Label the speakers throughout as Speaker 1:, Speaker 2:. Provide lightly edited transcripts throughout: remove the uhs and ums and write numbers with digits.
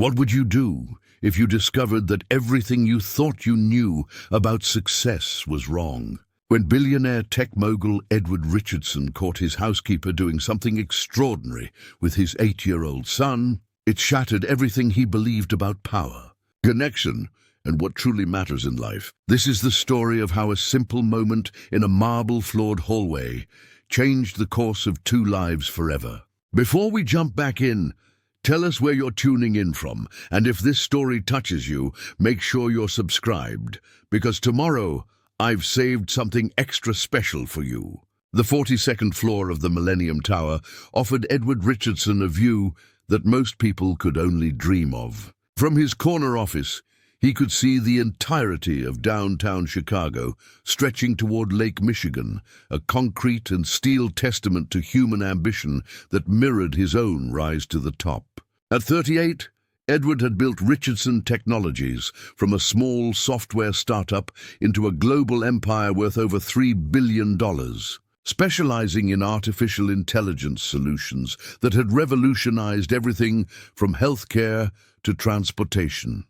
Speaker 1: What would you do if you discovered that everything you thought you knew about success was wrong? When billionaire tech mogul Edward Richardson caught his housekeeper doing something extraordinary with his 8-year-old son, it shattered everything he believed about power, connection, and what truly matters in life. This is the story of how a simple moment in a marble-floored hallway changed the course of 2 lives forever. Before we jump back in, tell us where you're tuning in from, and if this story touches you, make sure you're subscribed, because tomorrow I've saved something extra special for you. The 42nd floor of the Millennium Tower offered Edward Richardson a view that most people could only dream of. From his corner office, he could see the entirety of downtown Chicago stretching toward Lake Michigan, a concrete and steel testament to human ambition that mirrored his own rise to the top. At 38, Edward had built Richardson Technologies from a small software startup into a global empire worth over $3 billion, specializing in artificial intelligence solutions that had revolutionized everything from healthcare to transportation.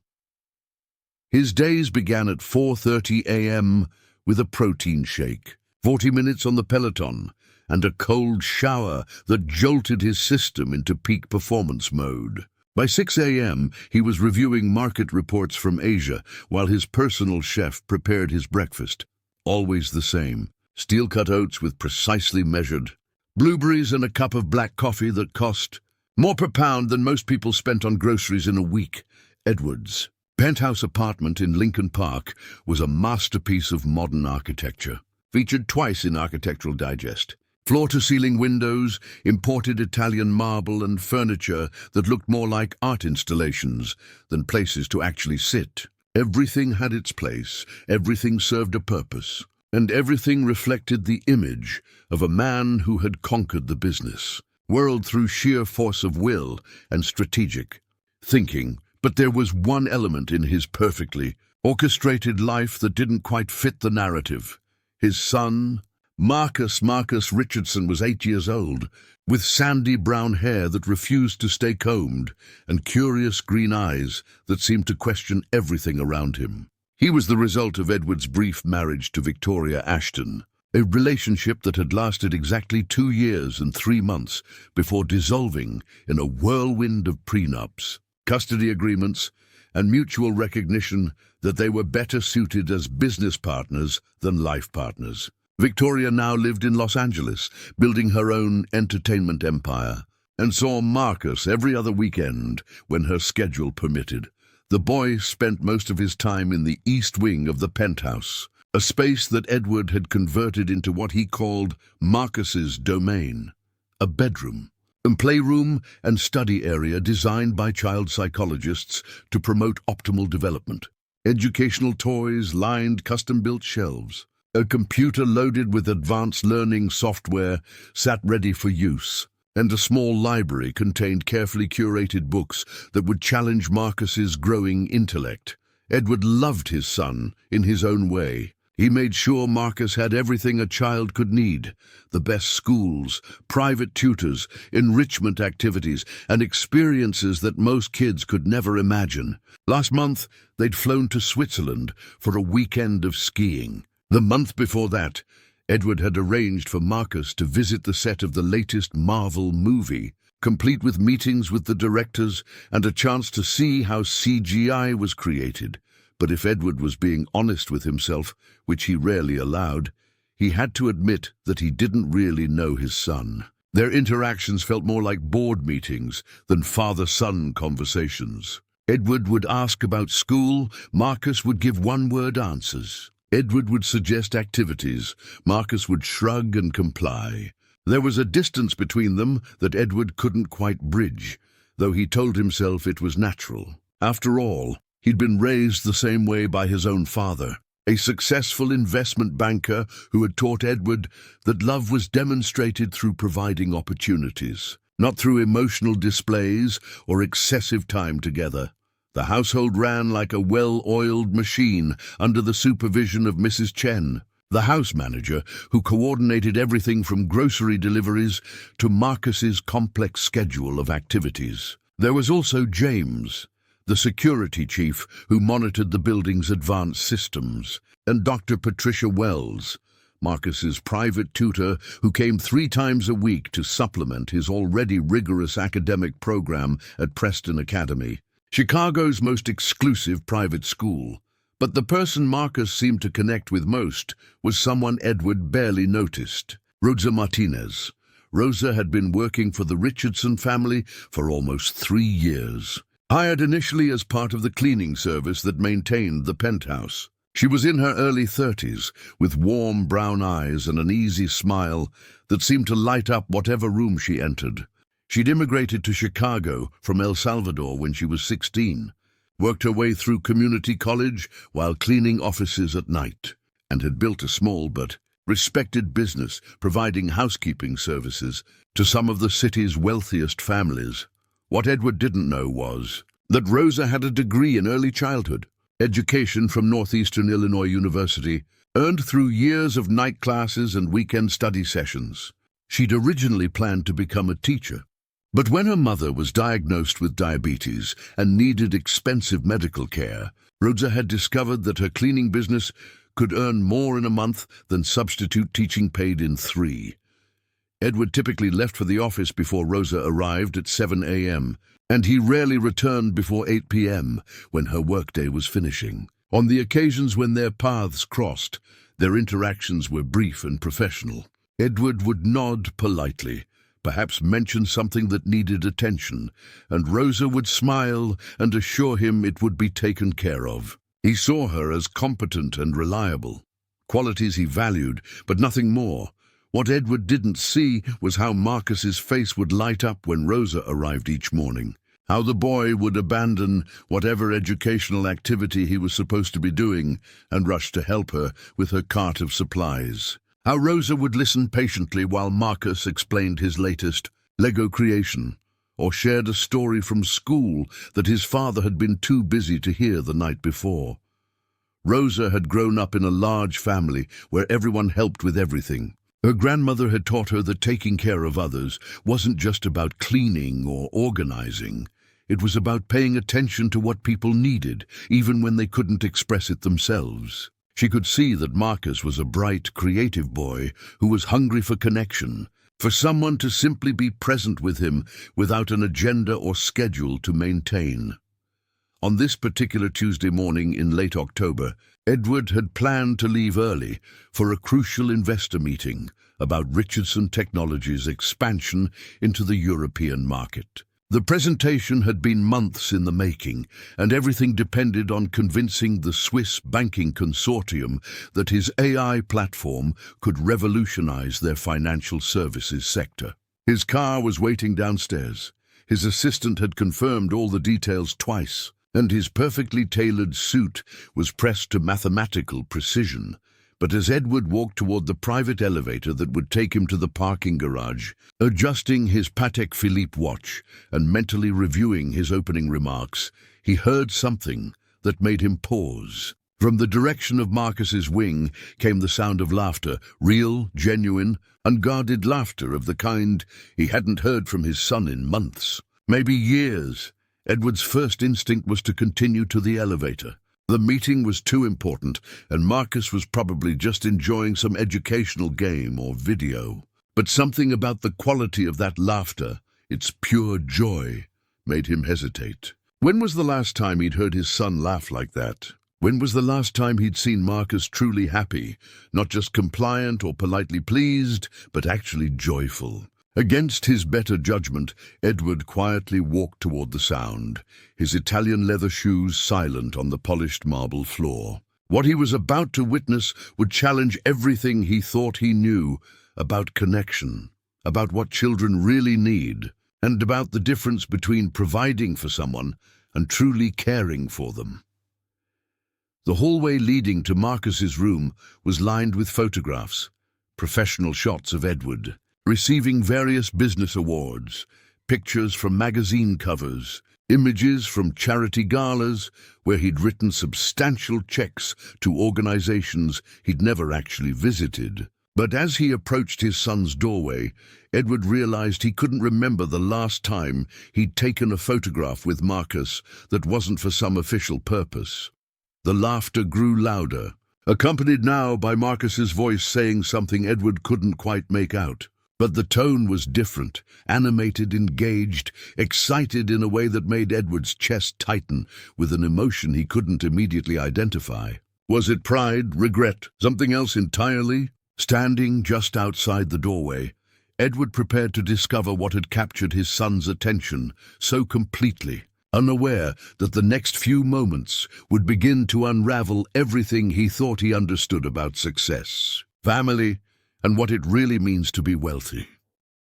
Speaker 1: His days began at 4:30 a.m. with a protein shake, 40 minutes on the Peloton, and a cold shower that jolted his system into peak performance mode. By 6 a.m., he was reviewing market reports from Asia while his personal chef prepared his breakfast. Always the same: steel-cut oats with precisely measured blueberries and a cup of black coffee that cost more per pound than most people spent on groceries in a week. Edward's penthouse apartment in Lincoln Park was a masterpiece of modern architecture, featured twice in Architectural Digest. Floor-to-ceiling windows, imported Italian marble, and furniture that looked more like art installations than places to actually sit. Everything had its place, everything served a purpose, and everything reflected the image of a man who had conquered the business world through sheer force of will and strategic thinking. But there was one element in his perfectly orchestrated life that didn't quite fit the narrative. His son, Marcus Richardson, was 8 years old, with sandy brown hair that refused to stay combed and curious green eyes that seemed to question everything around him. He was the result of Edward's brief marriage to Victoria Ashton, a relationship that had lasted exactly 2 years and 3 months before dissolving in a whirlwind of prenups, custody agreements, and mutual recognition that they were better suited as business partners than life partners. Victoria now lived in Los Angeles, building her own entertainment empire, and saw Marcus every other weekend when her schedule permitted. The boy spent most of his time in the east wing of the penthouse, a space that Edward had converted into what he called Marcus's domain, a bedroom, a playroom and study area designed by child psychologists to promote optimal development. Educational toys lined custom-built shelves. A computer loaded with advanced learning software sat ready for use, and a small library contained carefully curated books that would challenge Marcus's growing intellect. Edward loved his son in his own way. He made sure Marcus had everything a child could need: the best schools, private tutors, enrichment activities, and experiences that most kids could never imagine. Last month, they'd flown to Switzerland for a weekend of skiing. The month before that, Edward had arranged for Marcus to visit the set of the latest Marvel movie, complete with meetings with the directors and a chance to see how CGI was created. But if Edward was being honest with himself, which he rarely allowed, he had to admit that he didn't really know his son. Their interactions felt more like board meetings than father-son conversations. Edward would ask about school, Marcus would give one-word answers. Edward would suggest activities, Marcus would shrug and comply. There was a distance between them that Edward couldn't quite bridge, though he told himself it was natural. After all, he'd been raised the same way by his own father, a successful investment banker who had taught Edward that love was demonstrated through providing opportunities, not through emotional displays or excessive time together. The household ran like a well-oiled machine under the supervision of Mrs. Chen, the house manager who coordinated everything from grocery deliveries to Marcus's complex schedule of activities. There was also James, the security chief who monitored the building's advanced systems, and Dr. Patricia Wells, Marcus's private tutor who came 3 times a week to supplement his already rigorous academic program at Preston Academy, Chicago's most exclusive private school. But the person Marcus seemed to connect with most was someone Edward barely noticed: Rosa Martinez. Rosa had been working for the Richardson family for almost 3 years. Hired initially as part of the cleaning service that maintained the penthouse. She was in her early 30s, with warm brown eyes and an easy smile that seemed to light up whatever room she entered. She'd immigrated to Chicago from El Salvador when she was 16, worked her way through community college while cleaning offices at night, and had built a small but respected business providing housekeeping services to some of the city's wealthiest families. What Edward didn't know was that Rosa had a degree in early childhood education from Northeastern Illinois University, earned through years of night classes and weekend study sessions. She'd originally planned to become a teacher, but when her mother was diagnosed with diabetes and needed expensive medical care, Rosa had discovered that her cleaning business could earn more in a month than substitute teaching paid in 3. Edward typically left for the office before Rosa arrived at 7 a.m., and he rarely returned before 8 p.m. when her workday was finishing. On the occasions when their paths crossed, their interactions were brief and professional. Edward would nod politely, perhaps mention something that needed attention, and Rosa would smile and assure him it would be taken care of. He saw her as competent and reliable, qualities he valued, but nothing more. What Edward didn't see was how Marcus's face would light up when Rosa arrived each morning, how the boy would abandon whatever educational activity he was supposed to be doing and rush to help her with her cart of supplies, how Rosa would listen patiently while Marcus explained his latest Lego creation, or shared a story from school that his father had been too busy to hear the night before. Rosa had grown up in a large family where everyone helped with everything. Her grandmother had taught her that taking care of others wasn't just about cleaning or organizing. It was about paying attention to what people needed, even when they couldn't express it themselves. She could see that Marcus was a bright, creative boy who was hungry for connection, for someone to simply be present with him without an agenda or schedule to maintain. On this particular Tuesday morning in late October, Edward had planned to leave early for a crucial investor meeting about Richardson Technologies' expansion into the European market. The presentation had been months in the making, and everything depended on convincing the Swiss banking consortium that his AI platform could revolutionize their financial services sector. His car was waiting downstairs. His assistant had confirmed all the details twice, and his perfectly tailored suit was pressed to mathematical precision. But as Edward walked toward the private elevator that would take him to the parking garage, adjusting his Patek Philippe watch and mentally reviewing his opening remarks, he heard something that made him pause. From the direction of Marcus's wing came the sound of laughter, real, genuine, unguarded laughter of the kind he hadn't heard from his son in months, maybe years. Edward's first instinct was to continue to the elevator. The meeting was too important, and Marcus was probably just enjoying some educational game or video. But something about the quality of that laughter, its pure joy, made him hesitate. When was the last time he'd heard his son laugh like that? When was the last time he'd seen Marcus truly happy, not just compliant or politely pleased, but actually joyful? Against his better judgment, Edward quietly walked toward the sound, his Italian leather shoes silent on the polished marble floor. What he was about to witness would challenge everything he thought he knew about connection, about what children really need, and about the difference between providing for someone and truly caring for them. The hallway leading to Marcus's room was lined with photographs, professional shots of Edward, receiving various business awards, pictures from magazine covers, images from charity galas where he'd written substantial checks to organizations he'd never actually visited. But as he approached his son's doorway, Edward realized he couldn't remember the last time he'd taken a photograph with Marcus that wasn't for some official purpose. The laughter grew louder, accompanied now by Marcus's voice saying something Edward couldn't quite make out. But the tone was different, animated, engaged, excited in a way that made Edward's chest tighten with an emotion he couldn't immediately identify. Was it pride, regret, something else entirely? Standing just outside the doorway, Edward prepared to discover what had captured his son's attention so completely, unaware that the next few moments would begin to unravel everything he thought he understood about success, family, and what it really means to be wealthy.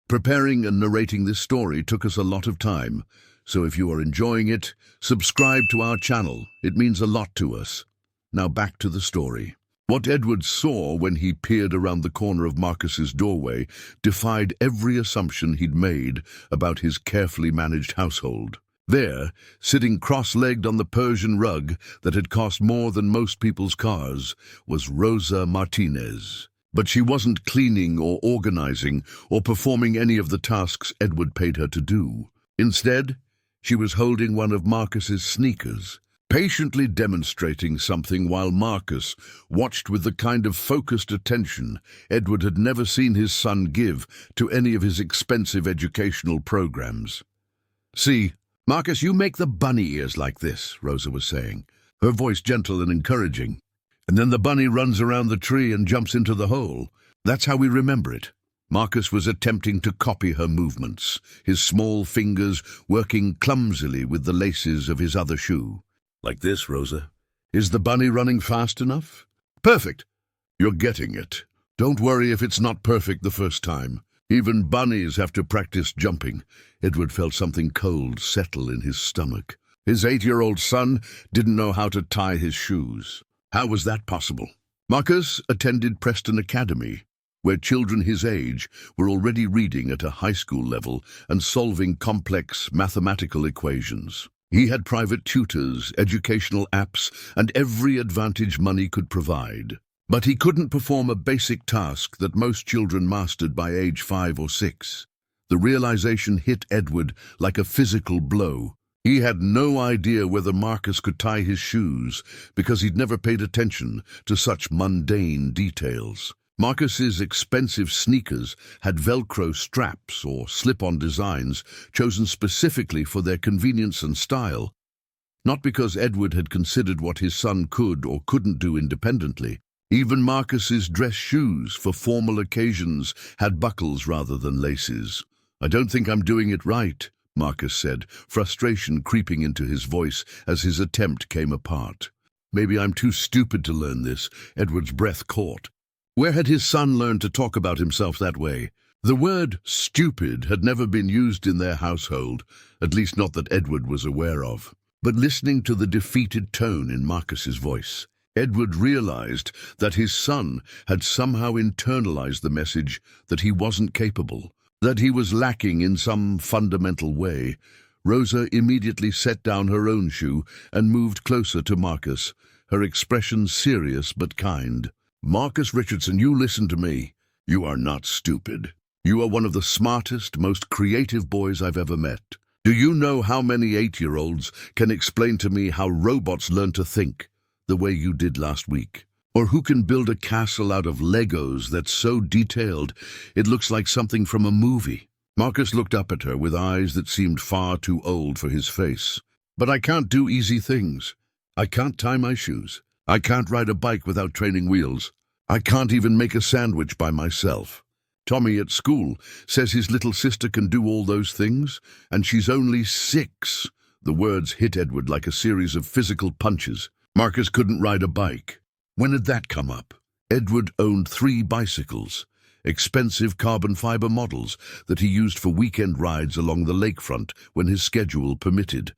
Speaker 1: Preparing and narrating this story took us a lot of time, so if you are enjoying it, subscribe to our channel. It means a lot to us. Now back to the story. What Edward saw when he peered around the corner of Marcus's doorway defied every assumption he'd made about his carefully managed household. There, sitting cross-legged on the Persian rug that had cost more than most people's cars, was Rosa Martinez. But she wasn't cleaning or organizing or performing any of the tasks Edward paid her to do. Instead, she was holding one of Marcus's sneakers, patiently demonstrating something while Marcus watched with the kind of focused attention Edward had never seen his son give to any of his expensive educational programs. "See, Marcus, you make the bunny ears like this," Rosa was saying, her voice gentle and encouraging. "And then the bunny runs around the tree and jumps into the hole. That's how we remember it." Marcus was attempting to copy her movements, his small fingers working clumsily with the laces of his other shoe. "Like this, Rosa. Is the bunny running fast enough?" "Perfect. You're getting it. Don't worry if it's not perfect the first time. Even bunnies have to practice jumping." Edward felt something cold settle in his stomach. His 8-year-old son didn't know how to tie his shoes. How was that possible? Marcus attended Preston Academy, where children his age were already reading at a high school level and solving complex mathematical equations. He had private tutors, educational apps, and every advantage money could provide. But he couldn't perform a basic task that most children mastered by age 5 or 6. The realization hit Edward like a physical blow. He had no idea whether Marcus could tie his shoes because he'd never paid attention to such mundane details. Marcus's expensive sneakers had Velcro straps or slip-on designs chosen specifically for their convenience and style, not because Edward had considered what his son could or couldn't do independently. Even Marcus's dress shoes for formal occasions had buckles rather than laces. "I don't think I'm doing it right," Marcus said, frustration creeping into his voice as his attempt came apart. "Maybe I'm too stupid to learn this," Edward's breath caught. Where had his son learned to talk about himself that way? The word stupid had never been used in their household, at least not that Edward was aware of. But listening to the defeated tone in Marcus's voice, Edward realized that his son had somehow internalized the message that he wasn't capable, that he was lacking in some fundamental way. Rosa immediately set down her own shoe and moved closer to Marcus, her expression serious but kind. "Marcus Richardson, you listen to me. You are not stupid. You are one of the smartest, most creative boys I've ever met. Do you know how many 8-year-olds can explain to me how robots learn to think, the way you did last week? Or who can build a castle out of Legos that's so detailed it looks like something from a movie?" Marcus looked up at her with eyes that seemed far too old for his face. "But I can't do easy things. I can't tie my shoes. I can't ride a bike without training wheels. I can't even make a sandwich by myself. Tommy at school says his little sister can do all those things, and she's only 6. The words hit Edward like a series of physical punches. Marcus couldn't ride a bike. When had that come up? Edward owned 3 bicycles, expensive carbon fiber models that he used for weekend rides along the lakefront when his schedule permitted.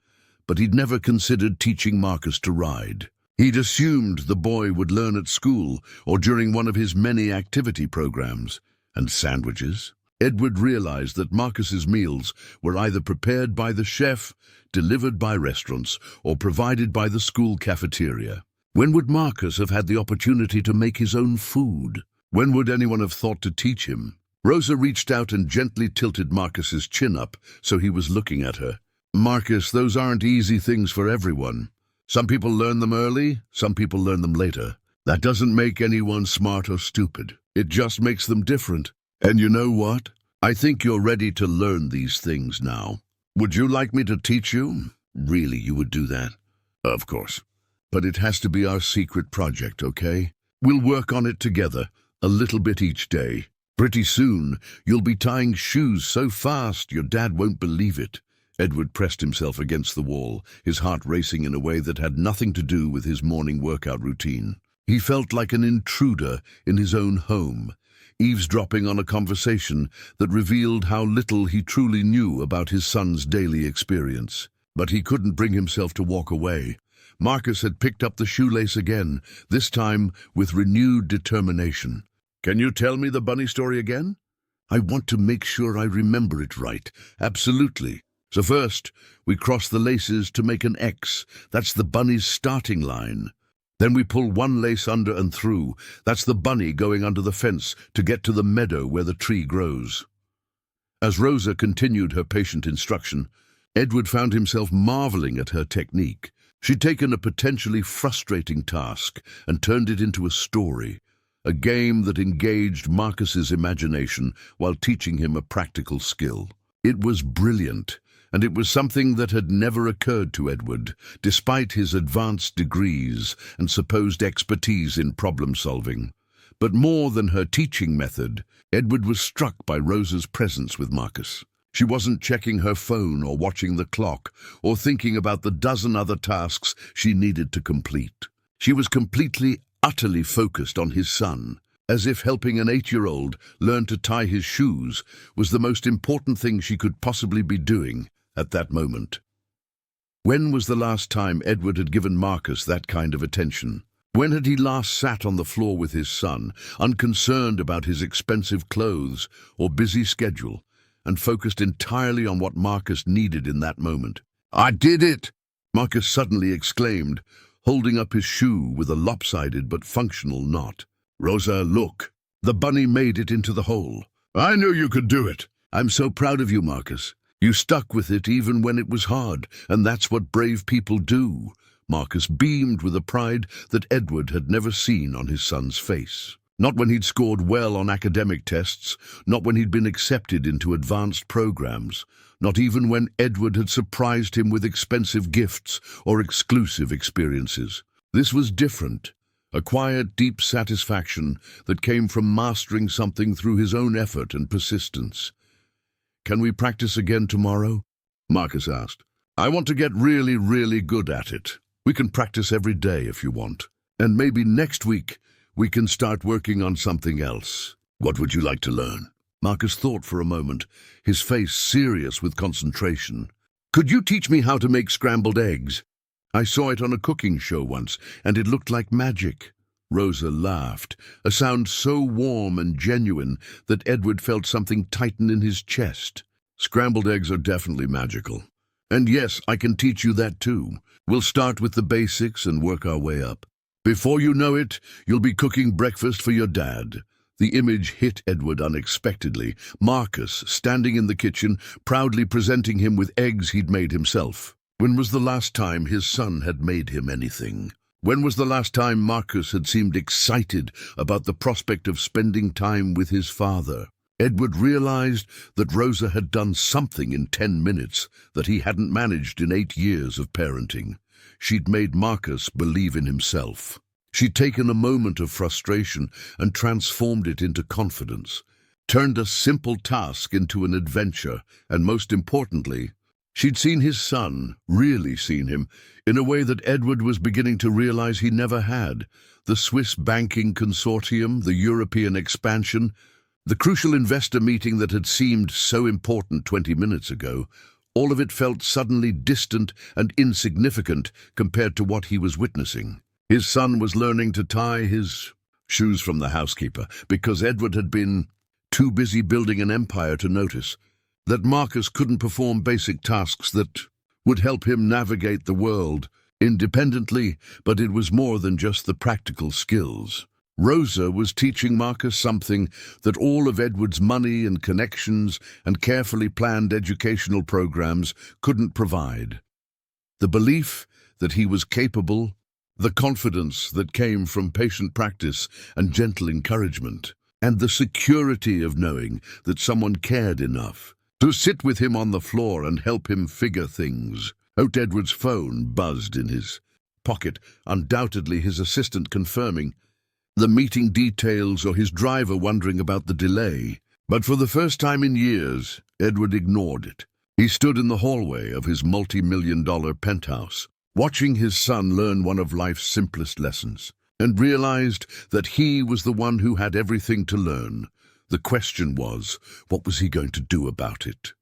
Speaker 1: But he'd never considered teaching Marcus to ride. He'd assumed the boy would learn at school or during one of his many activity programs. And sandwiches? Edward realized that Marcus's meals were either prepared by the chef, delivered by restaurants, or provided by the school cafeteria. When would Marcus have had the opportunity to make his own food? When would anyone have thought to teach him? Rosa reached out and gently tilted Marcus's chin up so he was looking at her. Marcus, those aren't easy things for everyone. Some people learn them early, some people learn them later. That doesn't make anyone smart or stupid. It just makes them different. And you know what? I think you're ready to learn these things now. Would you like me to teach you? Really, you would do that? Of course. But it has to be our secret project, okay? We'll work on it together, a little bit each day. Pretty soon, you'll be tying shoes so fast your dad won't believe it. Edward pressed himself against the wall, his heart racing in a way that had nothing to do with his morning workout routine. He felt like an intruder in his own home, eavesdropping on a conversation that revealed how little he truly knew about his son's daily experience. But he couldn't bring himself to walk away. Marcus had picked up the shoelace again, this time with renewed determination. Can you tell me the bunny story again? I want to make sure I remember it right. Absolutely. So first, we cross the laces to make an X. That's the bunny's starting line. Then we pull one lace under and through. That's the bunny going under the fence to get to the meadow where the tree grows. As Rosa continued her patient instruction, Edward found himself marveling at her technique. She'd taken a potentially frustrating task and turned it into a story, a game that engaged Marcus's imagination while teaching him a practical skill. It was brilliant, and it was something that had never occurred to Edward, despite his advanced degrees and supposed expertise in problem-solving. But more than her teaching method, Edward was struck by Rosa's presence with Marcus. She wasn't checking her phone or watching the clock or thinking about the dozen other tasks she needed to complete. She was completely, utterly focused on his son, as if helping an 8-year-old learn to tie his shoes was the most important thing she could possibly be doing at that moment. When was the last time Edward had given Marcus that kind of attention? When had he last sat on the floor with his son, unconcerned about his expensive clothes or busy schedule, and focused entirely on what Marcus needed in that moment? "I did it!" Marcus suddenly exclaimed, holding up his shoe with a lopsided but functional knot. "Rosa, look! The bunny made it into the hole. I knew you could do it." "I'm so proud of you, Marcus. You stuck with it even when it was hard, and that's what brave people do." Marcus beamed with a pride that Edward had never seen on his son's face. Not when he'd scored well on academic tests, not when he'd been accepted into advanced programs, not even when Edward had surprised him with expensive gifts or exclusive experiences. This was different, a quiet, deep satisfaction that came from mastering something through his own effort and persistence. "Can we practice again tomorrow?" Marcus asked. "I want to get really, really good at it. We can practice every day if you want. And maybe next week we can start working on something else. What would you like to learn?" Marcus thought for a moment, his face serious with concentration. "Could you teach me how to make scrambled eggs? I saw it on a cooking show once, and it looked like magic." Rosa laughed, a sound so warm and genuine that Edward felt something tighten in his chest. "Scrambled eggs are definitely magical. And yes, I can teach you that too. We'll start with the basics and work our way up. Before you know it, you'll be cooking breakfast for your dad." The image hit Edward unexpectedly. Marcus, standing in the kitchen, proudly presenting him with eggs he'd made himself. When was the last time his son had made him anything? When was the last time Marcus had seemed excited about the prospect of spending time with his father? Edward realized that Rosa had done something in 10 minutes that he hadn't managed in 8 years of parenting. She'd made Marcus believe in himself. She'd taken a moment of frustration and transformed it into confidence, turned a simple task into an adventure, and most importantly, she'd seen his son, really seen him, in a way that Edward was beginning to realize he never had. The Swiss banking consortium, the European expansion, the crucial investor meeting that had seemed so important 20 minutes ago, all of it felt suddenly distant and insignificant compared to what he was witnessing. His son was learning to tie his shoes from the housekeeper because Edward had been too busy building an empire to notice that Marcus couldn't perform basic tasks that would help him navigate the world independently, but it was more than just the practical skills. Rosa was teaching Marcus something that all of Edward's money and connections and carefully planned educational programs couldn't provide. The belief that he was capable, the confidence that came from patient practice and gentle encouragement, and the security of knowing that someone cared enough to sit with him on the floor and help him figure things. Edward's phone buzzed in his pocket, undoubtedly his assistant confirming the meeting details or his driver wondering about the delay. But for the first time in years, Edward ignored it. He stood in the hallway of his multi-million-dollar penthouse, watching his son learn one of life's simplest lessons, and realized that he was the one who had everything to learn. The question was, what was he going to do about it?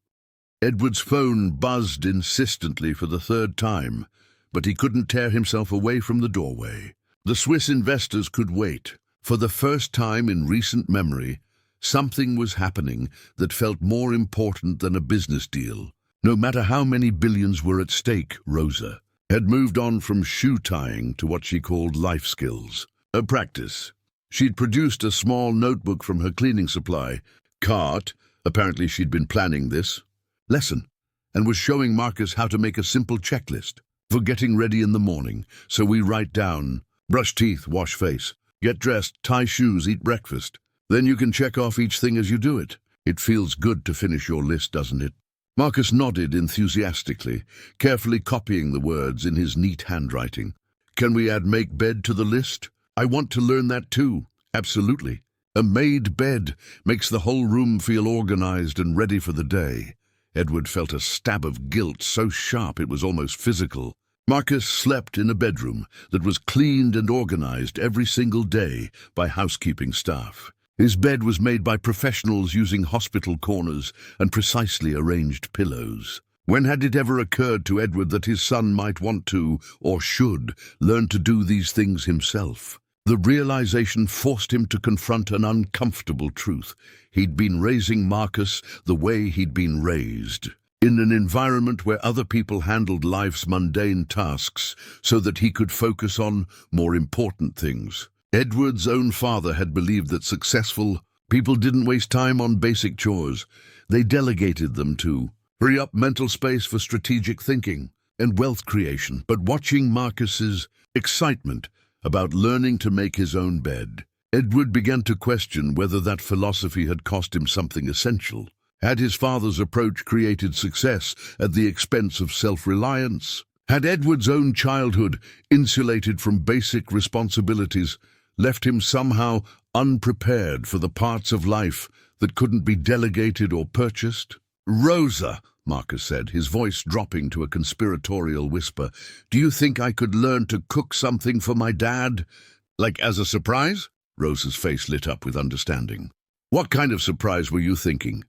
Speaker 1: Edward's phone buzzed insistently for the third time, but he couldn't tear himself away from the doorway. The Swiss investors could wait. For the first time in recent memory, something was happening that felt more important than a business deal. No matter how many billions were at stake, Rosa had moved on from shoe tying to what she called life skills, a practice. She'd produced a small notebook from her cleaning supply cart, apparently she'd been planning this lesson, and was showing Marcus how to make a simple checklist for getting ready in the morning. So we write down: brush teeth, wash face, get dressed, tie shoes, eat breakfast. Then you can check off each thing as you do it. It feels good to finish your list, doesn't it? Marcus nodded enthusiastically, carefully copying the words in his neat handwriting. Can we add make bed to the list? I want to learn that too. Absolutely. A made bed makes the whole room feel organized and ready for the day. Edward felt a stab of guilt so sharp it was almost physical. Marcus slept in a bedroom that was cleaned and organized every single day by housekeeping staff. His bed was made by professionals using hospital corners and precisely arranged pillows. When had it ever occurred to Edward that his son might want to, or should, learn to do these things himself? The realization forced him to confront an uncomfortable truth. He'd been raising Marcus the way he'd been raised, in an environment where other people handled life's mundane tasks so that he could focus on more important things. Edward's own father had believed that successful people didn't waste time on basic chores. They delegated them to free up mental space for strategic thinking and wealth creation. But watching Marcus's excitement about learning to make his own bed, Edward began to question whether that philosophy had cost him something essential. Had his father's approach created success at the expense of self-reliance? Had Edward's own childhood, insulated from basic responsibilities, left him somehow unprepared for the parts of life that couldn't be delegated or purchased? Rosa, Marcus said, his voice dropping to a conspiratorial whisper, do you think I could learn to cook something for my dad? Like as a surprise? Rosa's face lit up with understanding. What kind of surprise were you thinking?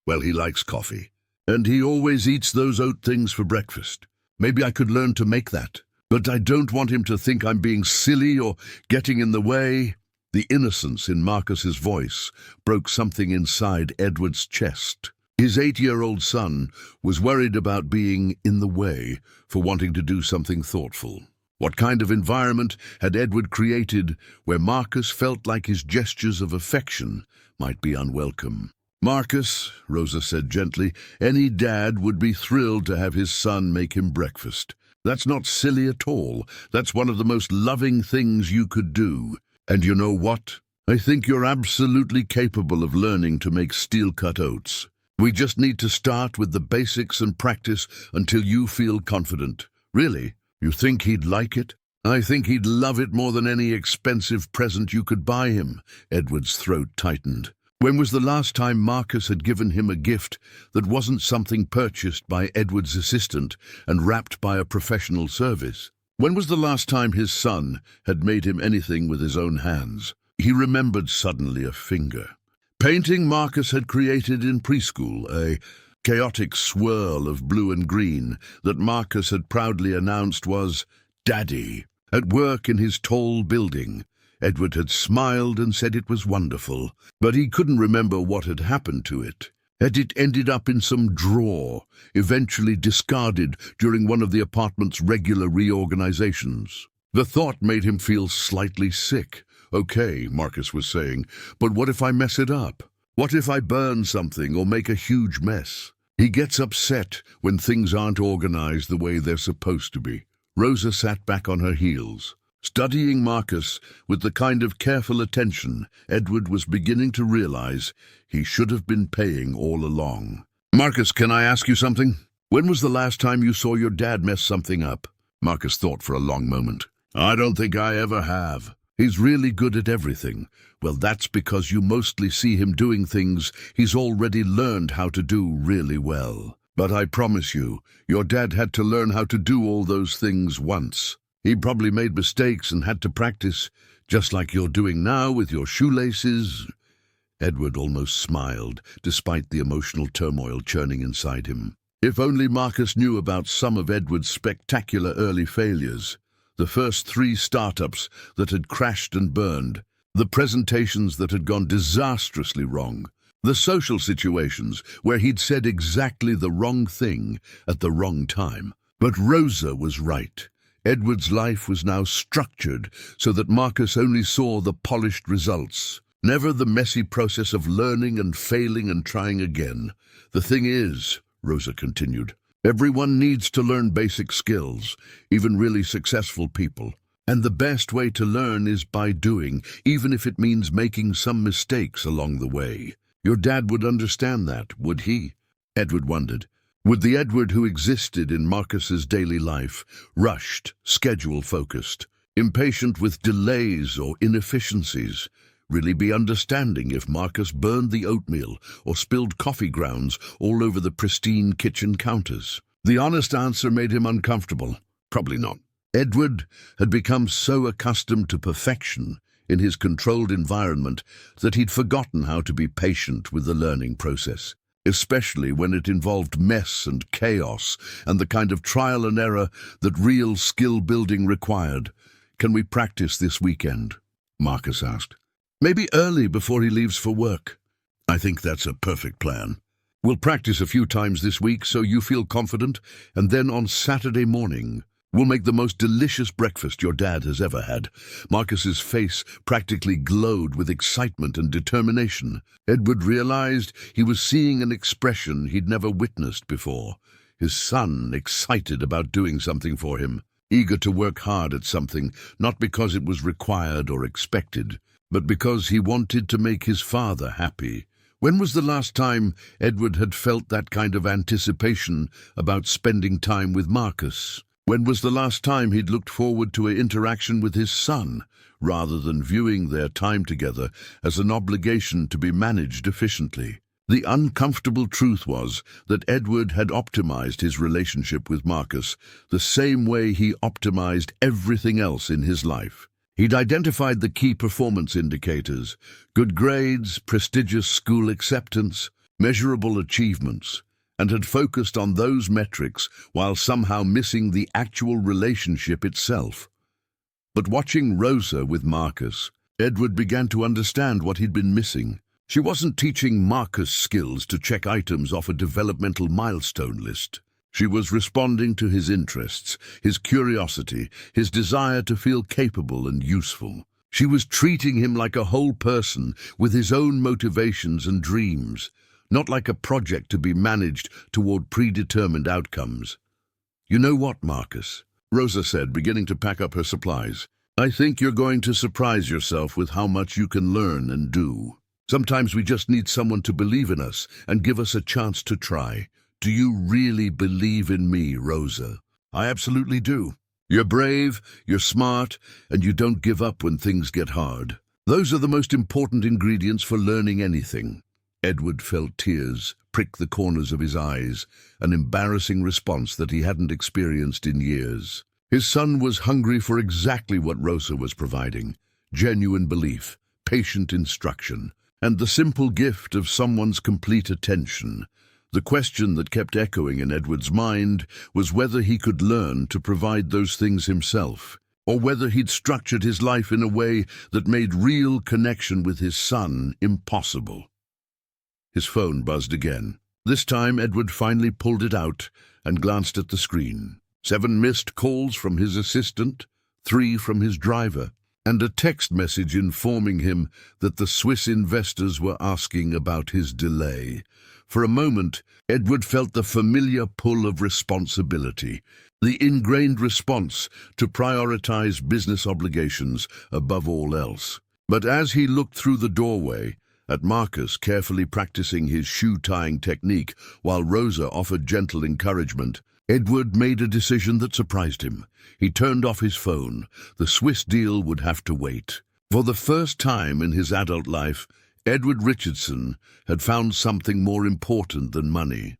Speaker 1: Well, he likes coffee, and he always eats those oat things for breakfast. Maybe I could learn to make that. But I don't want him to think I'm being silly or getting in the way. The innocence in Marcus's voice broke something inside Edward's chest. His 8-year-old son was worried about being in the way for wanting to do something thoughtful. What kind of environment had Edward created where Marcus felt like his gestures of affection might be unwelcome? Marcus, Rosa said gently, any dad would be thrilled to have his son make him breakfast. That's not silly at all. That's one of the most loving things you could do. And you know what? I think you're absolutely capable of learning to make steel-cut oats. We just need to start with the basics and practice until you feel confident. Really? You think he'd like it? I think he'd love it more than any expensive present you could buy him. Edward's throat tightened. When was the last time Marcus had given him a gift that wasn't something purchased by Edward's assistant and wrapped by a professional service? When was the last time his son had made him anything with his own hands? He remembered suddenly a finger. Painting Marcus had created in preschool, a chaotic swirl of blue and green that Marcus had proudly announced was Daddy. At work in his tall building, Edward had smiled and said it was wonderful, but he couldn't remember what had happened to it. Had it ended up in some drawer, eventually discarded during one of the apartment's regular reorganizations? The thought made him feel slightly sick. Okay, Marcus was saying, but what if I mess it up? What if I burn something or make a huge mess? He gets upset when things aren't organized the way they're supposed to be. Rosa sat back on her heels, studying Marcus with the kind of careful attention Edward was beginning to realize he should have been paying all along. Marcus, can I ask you something? When was the last time you saw your dad mess something up? Marcus thought for a long moment. I don't think I ever have. He's really good at everything. Well, that's because you mostly see him doing things he's already learned how to do really well. But I promise you, your dad had to learn how to do all those things once. He probably made mistakes and had to practice, just like you're doing now with your shoelaces. Edward almost smiled, despite the emotional turmoil churning inside him. If only Marcus knew about some of Edward's spectacular early failures. The first 3 startups that had crashed and burned, the presentations that had gone disastrously wrong, the social situations where he'd said exactly the wrong thing at the wrong time. But Rosa was right. Edward's life was now structured so that Marcus only saw the polished results, never the messy process of learning and failing and trying again. The thing is, Rosa continued, everyone needs to learn basic skills, even really successful people. And the best way to learn is by doing, even if it means making some mistakes along the way. Your dad would understand that, would he? Edward wondered. Would the Edward who existed in Marcus's daily life, rushed, schedule-focused, impatient with delays or inefficiencies, really be understanding if Marcus burned the oatmeal or spilled coffee grounds all over the pristine kitchen counters? The honest answer made him uncomfortable. Probably not. Edward had become so accustomed to perfection in his controlled environment that he'd forgotten how to be patient with the learning process, especially when it involved mess and chaos and the kind of trial and error that real skill building required. Can we practice this weekend? Marcus asked. Maybe early before he leaves for work. I think that's a perfect plan. We'll practice a few times this week so you feel confident, and then on Saturday morning, we'll make the most delicious breakfast your dad has ever had. Marcus's face practically glowed with excitement and determination. Edward realized he was seeing an expression he'd never witnessed before. His son excited about doing something for him, eager to work hard at something, not because it was required or expected, but because he wanted to make his father happy. When was the last time Edward had felt that kind of anticipation about spending time with Marcus? When was the last time he'd looked forward to an interaction with his son, rather than viewing their time together as an obligation to be managed efficiently? The uncomfortable truth was that Edward had optimized his relationship with Marcus the same way he optimized everything else in his life. He'd identified the key performance indicators, good grades, prestigious school acceptance, measurable achievements, and had focused on those metrics while somehow missing the actual relationship itself. But watching Rosa with Marcus, Edward began to understand what he'd been missing. She wasn't teaching Marcus skills to check items off a developmental milestone list. She was responding to his interests, his curiosity, his desire to feel capable and useful. She was treating him like a whole person with his own motivations and dreams, not like a project to be managed toward predetermined outcomes. You know what, Marcus? Rosa said, beginning to pack up her supplies. I think you're going to surprise yourself with how much you can learn and do. Sometimes we just need someone to believe in us and give us a chance to try. Do you really believe in me, Rosa? I absolutely do. You're brave, you're smart, and you don't give up when things get hard. Those are the most important ingredients for learning anything. Edward felt tears prick the corners of his eyes, an embarrassing response that he hadn't experienced in years. His son was hungry for exactly what Rosa was providing: genuine belief, patient instruction, and the simple gift of someone's complete attention. The question that kept echoing in Edward's mind was whether he could learn to provide those things himself, or whether he'd structured his life in a way that made real connection with his son impossible. His phone buzzed again. This time Edward finally pulled it out and glanced at the screen. 7 missed calls from his assistant, 3 from his driver. and a text message informing him that the Swiss investors were asking about his delay. For a moment, Edward felt the familiar pull of responsibility, the ingrained response to prioritize business obligations above all else. But as he looked through the doorway, at Marcus carefully practicing his shoe-tying technique while Rosa offered gentle encouragement, Edward made a decision that surprised him. He turned off his phone. The Swiss deal would have to wait. For the first time in his adult life, Edward Richardson had found something more important than money.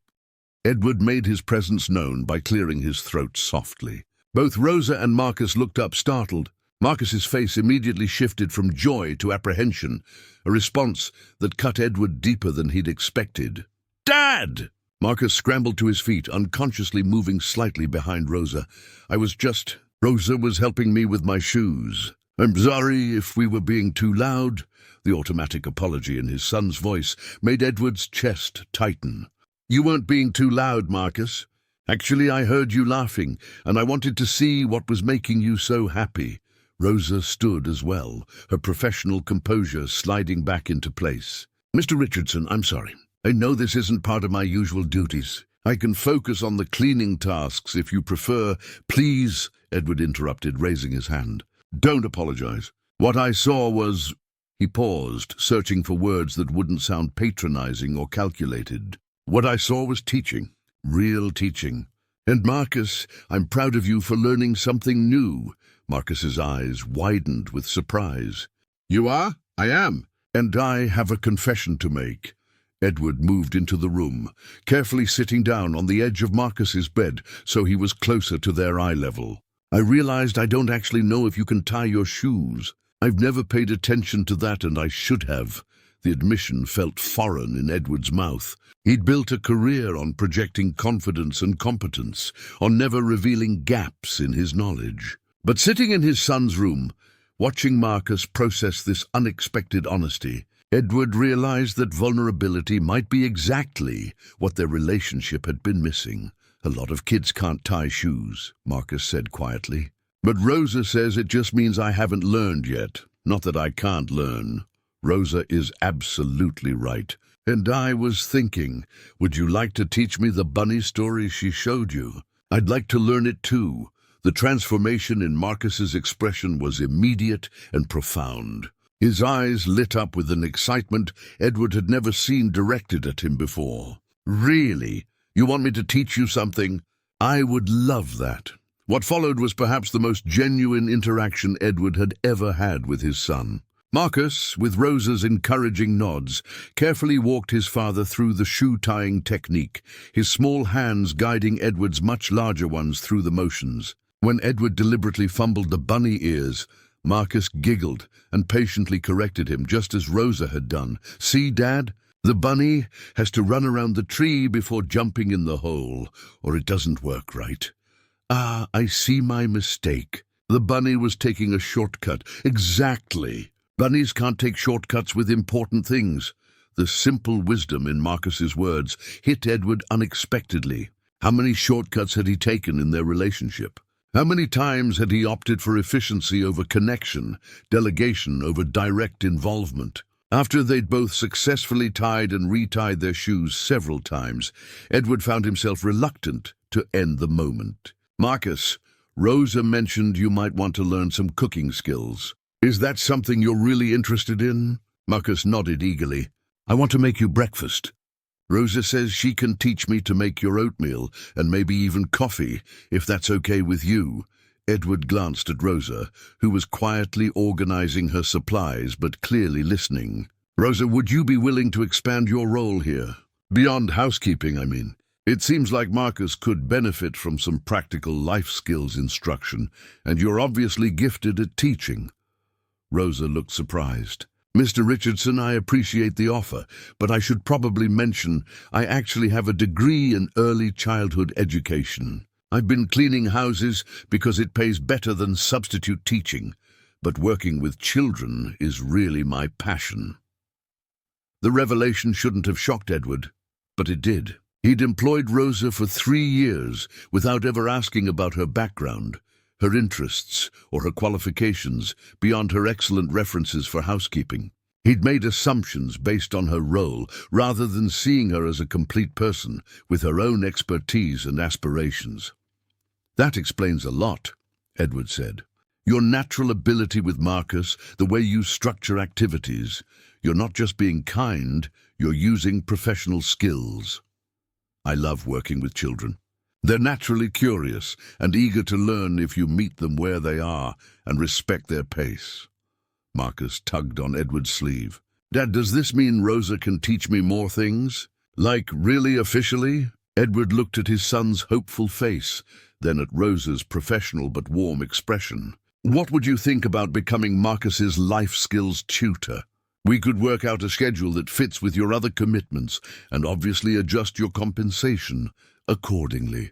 Speaker 1: Edward made his presence known by clearing his throat softly. Both Rosa and Marcus looked up startled. Marcus's face immediately shifted from joy to apprehension, a response that cut Edward deeper than he'd expected. "Dad!" Marcus scrambled to his feet, unconsciously moving slightly behind Rosa. Rosa was helping me with my shoes. I'm sorry if we were being too loud." The automatic apology in his son's voice made Edward's chest tighten. "You weren't being too loud, Marcus. Actually, I heard you laughing, and I wanted to see what was making you so happy." Rosa stood as well, her professional composure sliding back into place. "Mr. Richardson, I'm sorry. I know this isn't part of my usual duties. I can focus on the cleaning tasks if you prefer." "Please," Edward interrupted, raising his hand. "Don't apologize. What I saw was—" He paused, searching for words that wouldn't sound patronizing or calculated. "What I saw was teaching. Real teaching. And Marcus, I'm proud of you for learning something new." Marcus's eyes widened with surprise. "You are?" "I am. And I have a confession to make." Edward moved into the room, carefully sitting down on the edge of Marcus's bed so he was closer to their eye level. "I realized I don't actually know if you can tie your shoes. I've never paid attention to that, and I should have." The admission felt foreign in Edward's mouth. He'd built a career on projecting confidence and competence, on never revealing gaps in his knowledge. But sitting in his son's room, watching Marcus process this unexpected honesty, Edward realized that vulnerability might be exactly what their relationship had been missing. "A lot of kids can't tie shoes," Marcus said quietly. "But Rosa says it just means I haven't learned yet. Not that I can't learn. Rosa is absolutely right. And I was thinking, would you like to teach me the bunny story she showed you? I'd like to learn it too." The transformation in Marcus's expression was immediate and profound. His eyes lit up with an excitement Edward had never seen directed at him before. "Really? You want me to teach you something? I would love that." What followed was perhaps the most genuine interaction Edward had ever had with his son. Marcus, with Rosa's encouraging nods, carefully walked his father through the shoe-tying technique, his small hands guiding Edward's much larger ones through the motions. When Edward deliberately fumbled the bunny ears, Marcus giggled and patiently corrected him, just as Rosa had done. "See, Dad? The bunny has to run around the tree before jumping in the hole, or it doesn't work right." "Ah, I see my mistake. The bunny was taking a shortcut." "Exactly. Bunnies can't take shortcuts with important things." The simple wisdom in Marcus's words hit Edward unexpectedly. How many shortcuts had he taken in their relationship? How many times had he opted for efficiency over connection, delegation over direct involvement? After they'd both successfully tied and retied their shoes several times, Edward found himself reluctant to end the moment. "Marcus, Rosa mentioned you might want to learn some cooking skills. Is that something you're really interested in?" Marcus nodded eagerly. "I want to make you breakfast. Rosa says she can teach me to make your oatmeal and maybe even coffee, if that's okay with you." Edward glanced at Rosa, who was quietly organizing her supplies but clearly listening. "Rosa, would you be willing to expand your role here? Beyond housekeeping, I mean. It seems like Marcus could benefit from some practical life skills instruction, and you're obviously gifted at teaching." Rosa looked surprised. "Mr. Richardson, I appreciate the offer, but I should probably mention I actually have a degree in early childhood education. I've been cleaning houses because it pays better than substitute teaching, but working with children is really my passion." The revelation shouldn't have shocked Edward, but it did. He'd employed Rosa for 3 years without ever asking about her background. her interests, or her qualifications beyond her excellent references for housekeeping. He'd made assumptions based on her role rather than seeing her as a complete person with her own expertise and aspirations. "That explains a lot," Edward said. "Your natural ability with Marcus, the way you structure activities. You're not just being kind, you're using professional skills." "I love working with children. They're naturally curious and eager to learn if you meet them where they are and respect their pace." Marcus tugged on Edward's sleeve. "Dad, does this mean Rosa can teach me more things? Like, really officially?" Edward looked at his son's hopeful face, then at Rosa's professional but warm expression. "What would you think about becoming Marcus's life skills tutor? We could work out a schedule that fits with your other commitments and obviously adjust your compensation accordingly."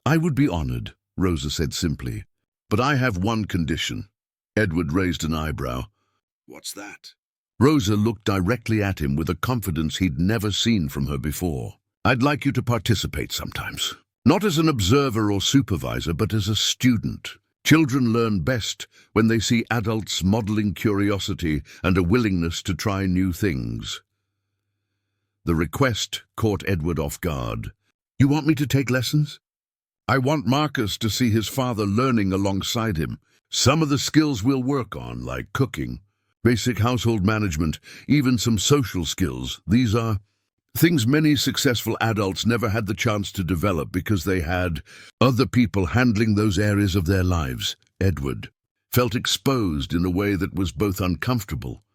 Speaker 1: "I would be honored," Rosa said simply. "But I have one condition." Edward raised an eyebrow. "What's that?" Rosa looked directly at him with a confidence he'd never seen from her before. "I'd like you to participate sometimes. Not as an observer or supervisor, but as a student. Children learn best when they see adults modeling curiosity and a willingness to try new things." The request caught Edward off guard. "You want me to take lessons?" "I want Marcus to see his father learning alongside him. Some of the skills we'll work on, like cooking, basic household management, even some social skills. These are things many successful adults never had the chance to develop because they had other people handling those areas of their lives." Edward felt exposed in a way that was both uncomfortable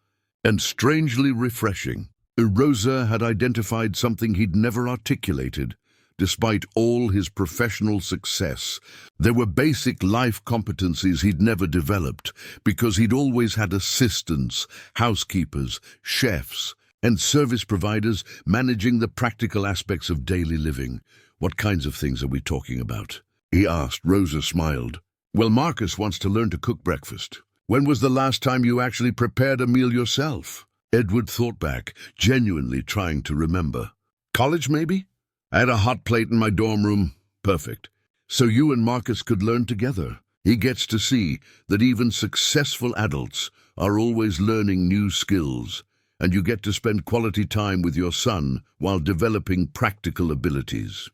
Speaker 1: and strangely refreshing. Rosa had identified something he'd never articulated. Despite all his professional success, there were basic life competencies he'd never developed because he'd always had assistants, housekeepers, chefs, and service providers managing the practical aspects of daily living. "What kinds of things are we talking about?" he asked. Rosa smiled. "Well, Marcus wants to learn to cook breakfast. When was the last time you actually prepared a meal yourself?" Edward thought back, genuinely trying to remember. "College, maybe? I had a hot plate in my dorm room." "Perfect. So you and Marcus could learn together." He gets to see that even successful adults are always learning new skills, and you get to spend quality time with your son while developing practical abilities.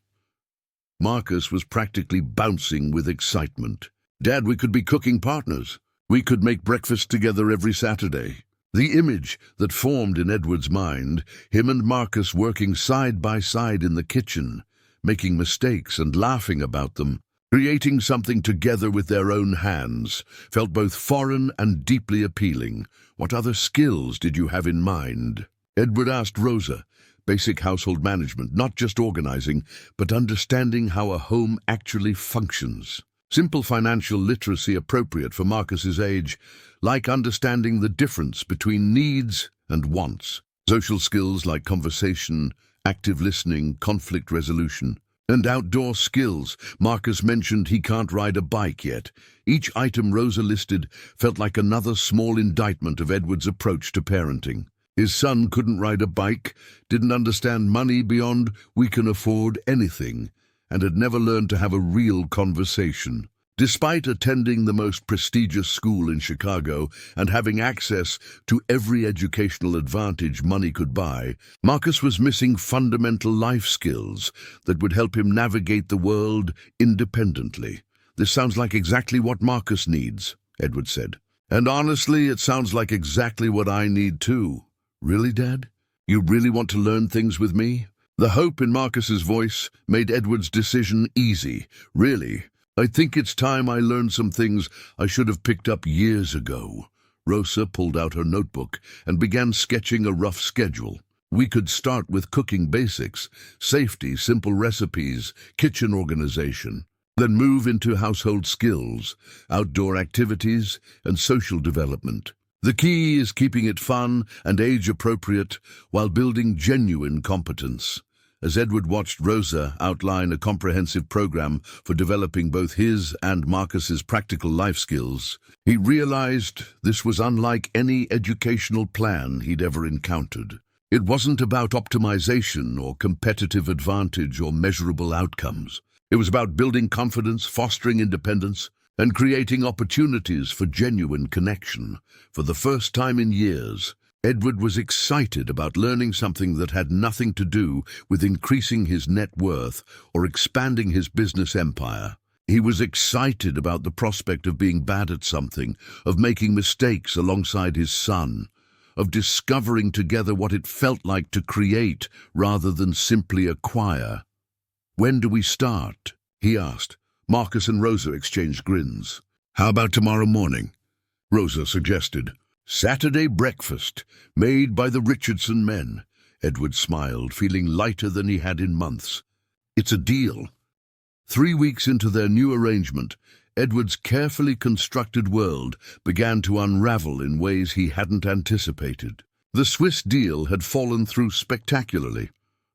Speaker 1: Marcus was practically bouncing with excitement. "Dad, we could be cooking partners. We could make breakfast together every Saturday." The image that formed in Edward's mind, him and Marcus working side by side in the kitchen, making mistakes and laughing about them, creating something together with their own hands, felt both foreign and deeply appealing. "What other skills did you have in mind?" Edward asked Rosa. "Basic household management, not just organizing, but understanding how a home actually functions. Simple financial literacy appropriate for Marcus's age, like understanding the difference between needs and wants. Social skills like conversation, active listening, conflict resolution. And outdoor skills. Marcus mentioned he can't ride a bike yet. Each item Rosa listed felt like another small indictment of Edward's approach to parenting. His son couldn't ride a bike, didn't understand money beyond "we can afford anything," and had never learned to have a real conversation. Despite attending the most prestigious school in Chicago and having access to every educational advantage money could buy, Marcus was missing fundamental life skills that would help him navigate the world independently. "This sounds like exactly what Marcus needs," Edward said. "And honestly, it sounds like exactly what I need too." "Really, Dad? You really want to learn things with me?" The hope in Marcus's voice made Edward's decision easy. "Really, I think it's time I learned some things I should have picked up years ago." Rosa pulled out her notebook and began sketching a rough schedule. "We could start with cooking basics, safety, simple recipes, kitchen organization. Then move into household skills, outdoor activities, and social development. The key is keeping it fun and age-appropriate while building genuine competence." As Edward watched Rosa outline a comprehensive program for developing both his and Marcus's practical life skills, he realized this was unlike any educational plan he'd ever encountered. It wasn't about optimization or competitive advantage or measurable outcomes. It was about building confidence, fostering independence, and creating opportunities for genuine connection. For the first time in years, Edward was excited about learning something that had nothing to do with increasing his net worth or expanding his business empire. He was excited about the prospect of being bad at something, of making mistakes alongside his son, of discovering together what it felt like to create rather than simply acquire. "When do we start?" he asked. Marcus and Rosa exchanged grins. "How about tomorrow morning?" Rosa suggested. "Saturday breakfast, made by the Richardson men." Edward smiled, feeling lighter than he had in months. "It's a deal." 3 weeks into their new arrangement, Edward's carefully constructed world began to unravel in ways he hadn't anticipated. The Swiss deal had fallen through spectacularly,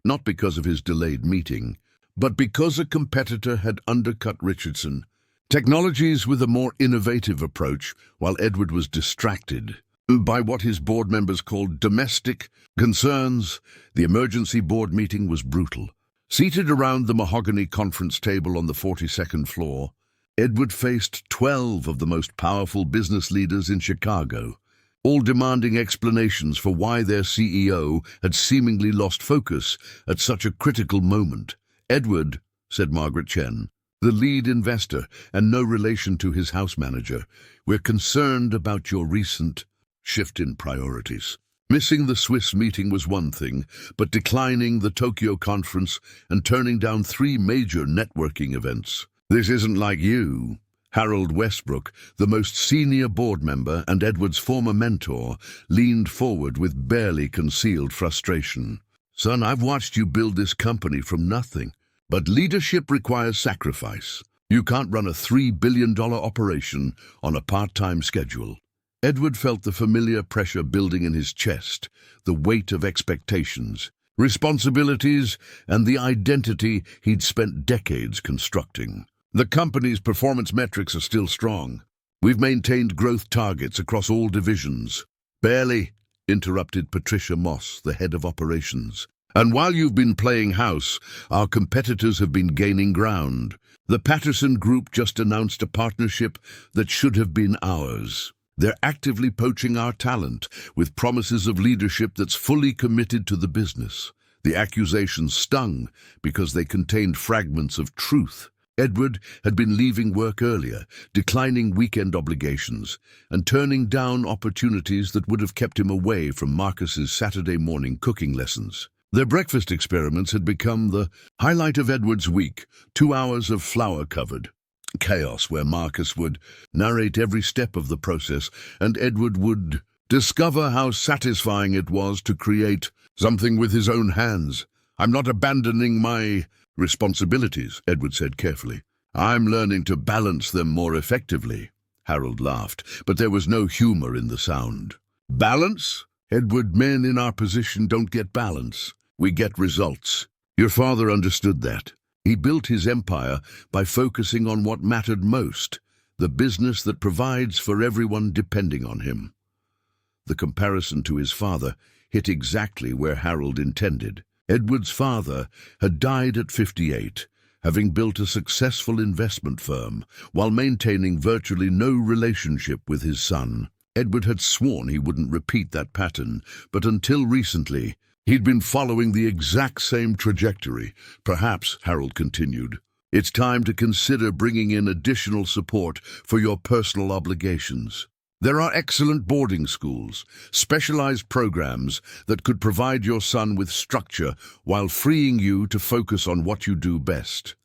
Speaker 1: not because of his delayed meeting, but because a competitor had undercut Richardson Technologies with a more innovative approach, while Edward was distracted by what his board members called domestic concerns. The emergency board meeting was brutal. Seated around the mahogany conference table on the 42nd floor, Edward faced 12 of the most powerful business leaders in Chicago, all demanding explanations for why their CEO had seemingly lost focus at such a critical moment. "Edward," said Margaret Chen, the lead investor and no relation to his house manager, "we're concerned about your recent shift in priorities. Missing the Swiss meeting was one thing, but declining the Tokyo conference and turning down 3 major networking events. This isn't like you." Harold Westbrook, the most senior board member and Edward's former mentor, leaned forward with barely concealed frustration. "Son, I've watched you build this company from nothing. But leadership requires sacrifice. You can't run a $3 billion operation on a part-time schedule." Edward felt the familiar pressure building in his chest, the weight of expectations, responsibilities, and the identity he'd spent decades constructing. "The company's performance metrics are still strong. We've maintained growth targets across all divisions." "Barely," interrupted Patricia Moss, the head of operations. "And while you've been playing house, our competitors have been gaining ground. The Patterson Group just announced a partnership that should have been ours. They're actively poaching our talent, with promises of leadership that's fully committed to the business." The accusations stung because they contained fragments of truth. Edward had been leaving work earlier, declining weekend obligations, and turning down opportunities that would have kept him away from Marcus's Saturday morning cooking lessons. Their breakfast experiments had become the highlight of Edward's week, 2 hours of flour-covered chaos where Marcus would narrate every step of the process, and Edward would discover how satisfying it was to create something with his own hands. "I'm not abandoning my responsibilities," Edward said carefully. "I'm learning to balance them more effectively." Harold laughed, but there was no humor in the sound. "Balance? Edward, men in our position don't get balance. We get results. Your father understood that. He built his empire by focusing on what mattered most, the business that provides for everyone depending on him." The comparison to his father hit exactly where Harold intended. Edward's father had died at 58, having built a successful investment firm while maintaining virtually no relationship with his son. Edward had sworn he wouldn't repeat that pattern, but until recently, he'd been following the exact same trajectory. "Perhaps," Harold continued, "it's time to consider bringing in additional support for your personal obligations. There are excellent boarding schools, specialized programs that could provide your son with structure while freeing you to focus on what you do best."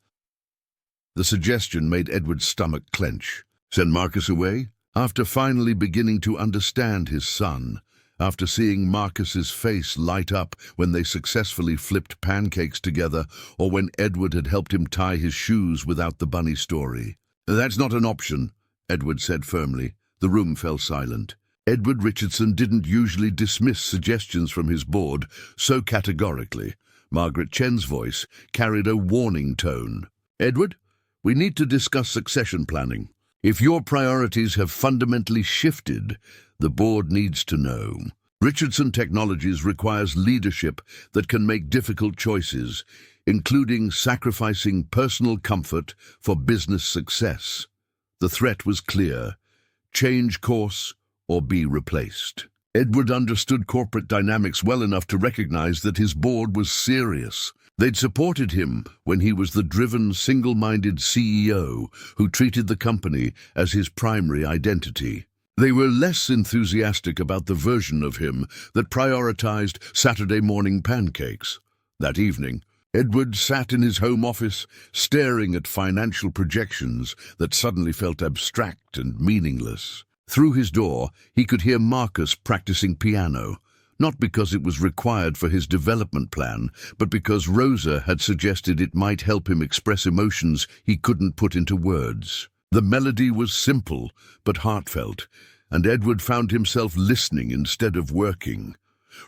Speaker 1: The suggestion made Edward's stomach clench. Send Marcus away? After finally beginning to understand his son, after seeing Marcus's face light up when they successfully flipped pancakes together, or when Edward had helped him tie his shoes without the bunny story. "That's not an option," Edward said firmly. The room fell silent. Edward Richardson didn't usually dismiss suggestions from his board so categorically. Margaret Chen's voice carried a warning tone. "Edward, we need to discuss succession planning. If your priorities have fundamentally shifted, the board needs to know. Richardson Technologies requires leadership that can make difficult choices, including sacrificing personal comfort for business success." The threat was clear: change course or be replaced. Edward understood corporate dynamics well enough to recognize that his board was serious. They'd supported him when he was the driven, single-minded CEO who treated the company as his primary identity. They were less enthusiastic about the version of him that prioritized Saturday morning pancakes. That evening, Edward sat in his home office, staring at financial projections that suddenly felt abstract and meaningless. Through his door, he could hear Marcus practicing piano, not because it was required for his development plan, but because Rosa had suggested it might help him express emotions he couldn't put into words. The melody was simple but heartfelt, and Edward found himself listening instead of working.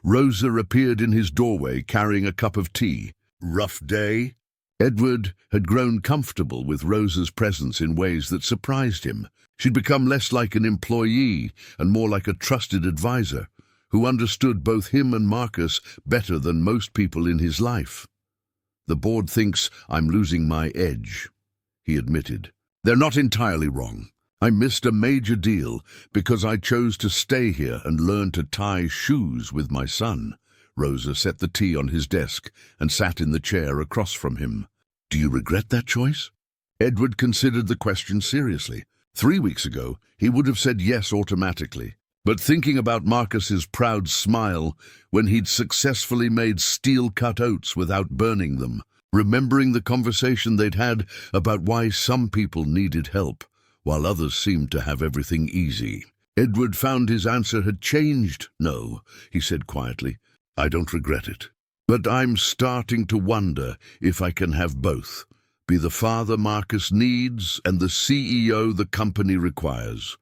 Speaker 1: Rosa appeared in his doorway carrying a cup of tea. Rough day? Edward had grown comfortable with Rosa's presence in ways that surprised him. She'd become less like an employee and more like a trusted advisor, who understood both him and Marcus better than most people in his life. "The board thinks I'm losing my edge," he admitted. "They're not entirely wrong. I missed a major deal because I chose to stay here and learn to tie shoes with my son." Rosa set the tea on his desk and sat in the chair across from him. "Do you regret that choice?" Edward considered the question seriously. 3 weeks ago, he would have said yes automatically. But thinking about Marcus's proud smile when he'd successfully made steel-cut oats without burning them, remembering the conversation they'd had about why some people needed help, while others seemed to have everything easy, Edward found his answer had changed. "No," he said quietly, "I don't regret it. But I'm starting to wonder if I can have both. Be the father Marcus needs and the CEO the company requires.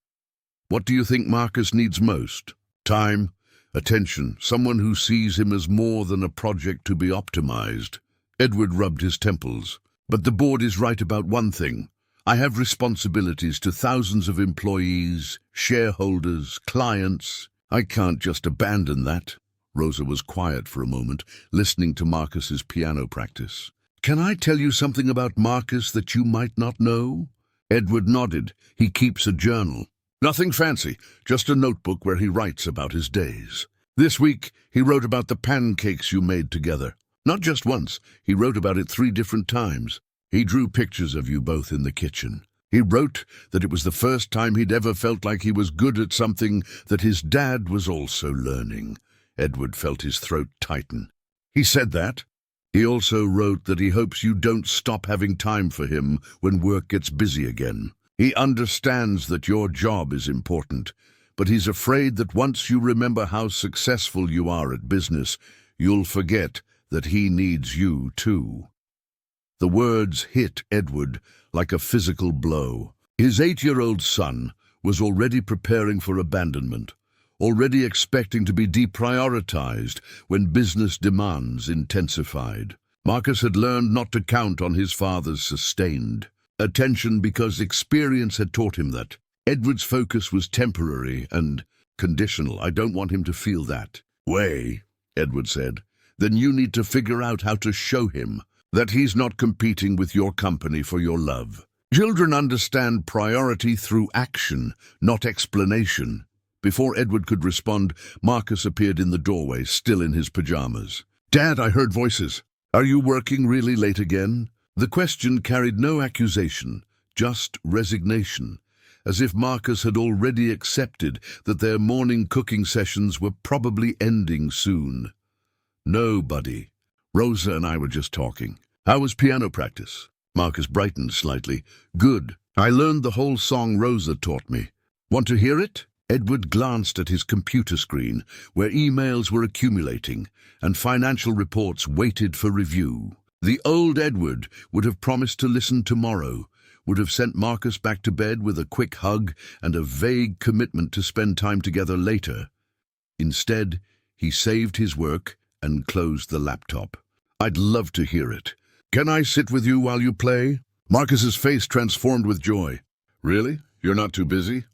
Speaker 1: What do you think Marcus needs most? Time, attention, someone who sees him as more than a project to be optimized." Edward rubbed his temples. "But the board is right about one thing. I have responsibilities to thousands of employees, shareholders, clients. I can't just abandon that." Rosa was quiet for a moment, listening to Marcus's piano practice. "Can I tell you something about Marcus that you might not know?" Edward nodded. "He keeps a journal. Nothing fancy, just a notebook where he writes about his days. This week, he wrote about the pancakes you made together. Not just once, he wrote about it 3 different times. He drew pictures of you both in the kitchen. He wrote that it was the first time he'd ever felt like he was good at something that his dad was also learning." Edward felt his throat tighten. "He said that. He also wrote that he hopes you don't stop having time for him when work gets busy again. He understands that your job is important, but he's afraid that once you remember how successful you are at business, you'll forget that he needs you too." The words hit Edward like a physical blow. His 8-year-old son was already preparing for abandonment, already expecting to be deprioritized when business demands intensified. Marcus had learned not to count on his father's sustained attention because experience had taught him that. Edward's focus was temporary and conditional. "I don't want him to feel that way," Edward said. "Then you need to figure out how to show him that he's not competing with your company for your love. Children understand priority through action, not explanation." Before Edward could respond, Marcus appeared in the doorway, still in his pajamas. "Dad, I heard voices. Are you working really late again?" The question carried no accusation, just resignation, as if Marcus had already accepted that their morning cooking sessions were probably ending soon. "No, buddy. Rosa and I were just talking." "How was piano practice?" Marcus brightened slightly. "Good. I learned the whole song Rosa taught me. Want to hear it?" Edward glanced at his computer screen, where emails were accumulating and financial reports waited for review. The old Edward would have promised to listen tomorrow, would have sent Marcus back to bed with a quick hug and a vague commitment to spend time together later. Instead, he saved his work and closed the laptop. "I'd love to hear it. Can I sit with you while you play?" Marcus's face transformed with joy. "Really? You're not too busy?"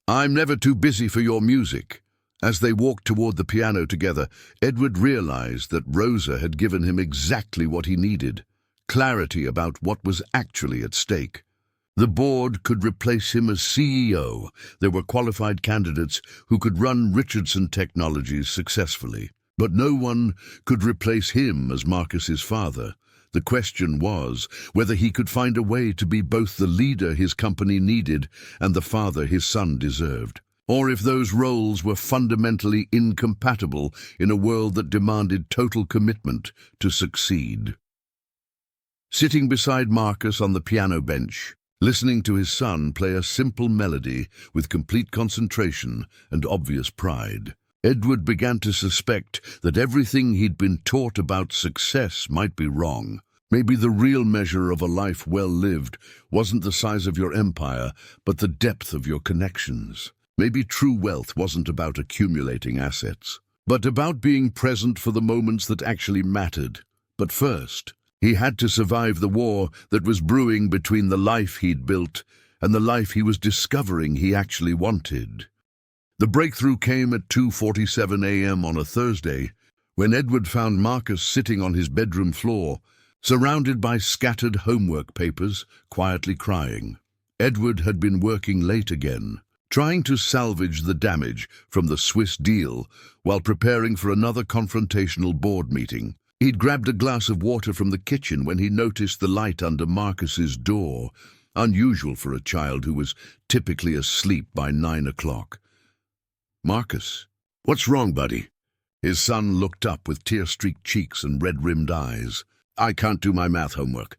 Speaker 1: "I'm never too busy for your music." As they walked toward the piano together, Edward realized that Rosa had given him exactly what he needed: clarity about what was actually at stake. The board could replace him as CEO. There were qualified candidates who could run Richardson Technologies successfully. But no one could replace him as Marcus's father. The question was whether he could find a way to be both the leader his company needed and the father his son deserved, or if those roles were fundamentally incompatible in a world that demanded total commitment to succeed. Sitting beside Marcus on the piano bench, listening to his son play a simple melody with complete concentration and obvious pride, Edward began to suspect that everything he'd been taught about success might be wrong. Maybe the real measure of a life well lived wasn't the size of your empire, but the depth of your connections. Maybe true wealth wasn't about accumulating assets, but about being present for the moments that actually mattered. But first, he had to survive the war that was brewing between the life he'd built and the life he was discovering he actually wanted. The breakthrough came at 2:47 a.m. on a Thursday, when Edward found Marcus sitting on his bedroom floor, surrounded by scattered homework papers, quietly crying. Edward had been working late again, trying to salvage the damage from the Swiss deal while preparing for another confrontational board meeting. He'd grabbed a glass of water from the kitchen when he noticed the light under Marcus's door, unusual for a child who was typically asleep by 9 o'clock. "Marcus, what's wrong, buddy?" His son looked up with tear-streaked cheeks and red-rimmed eyes. "I can't do my math homework.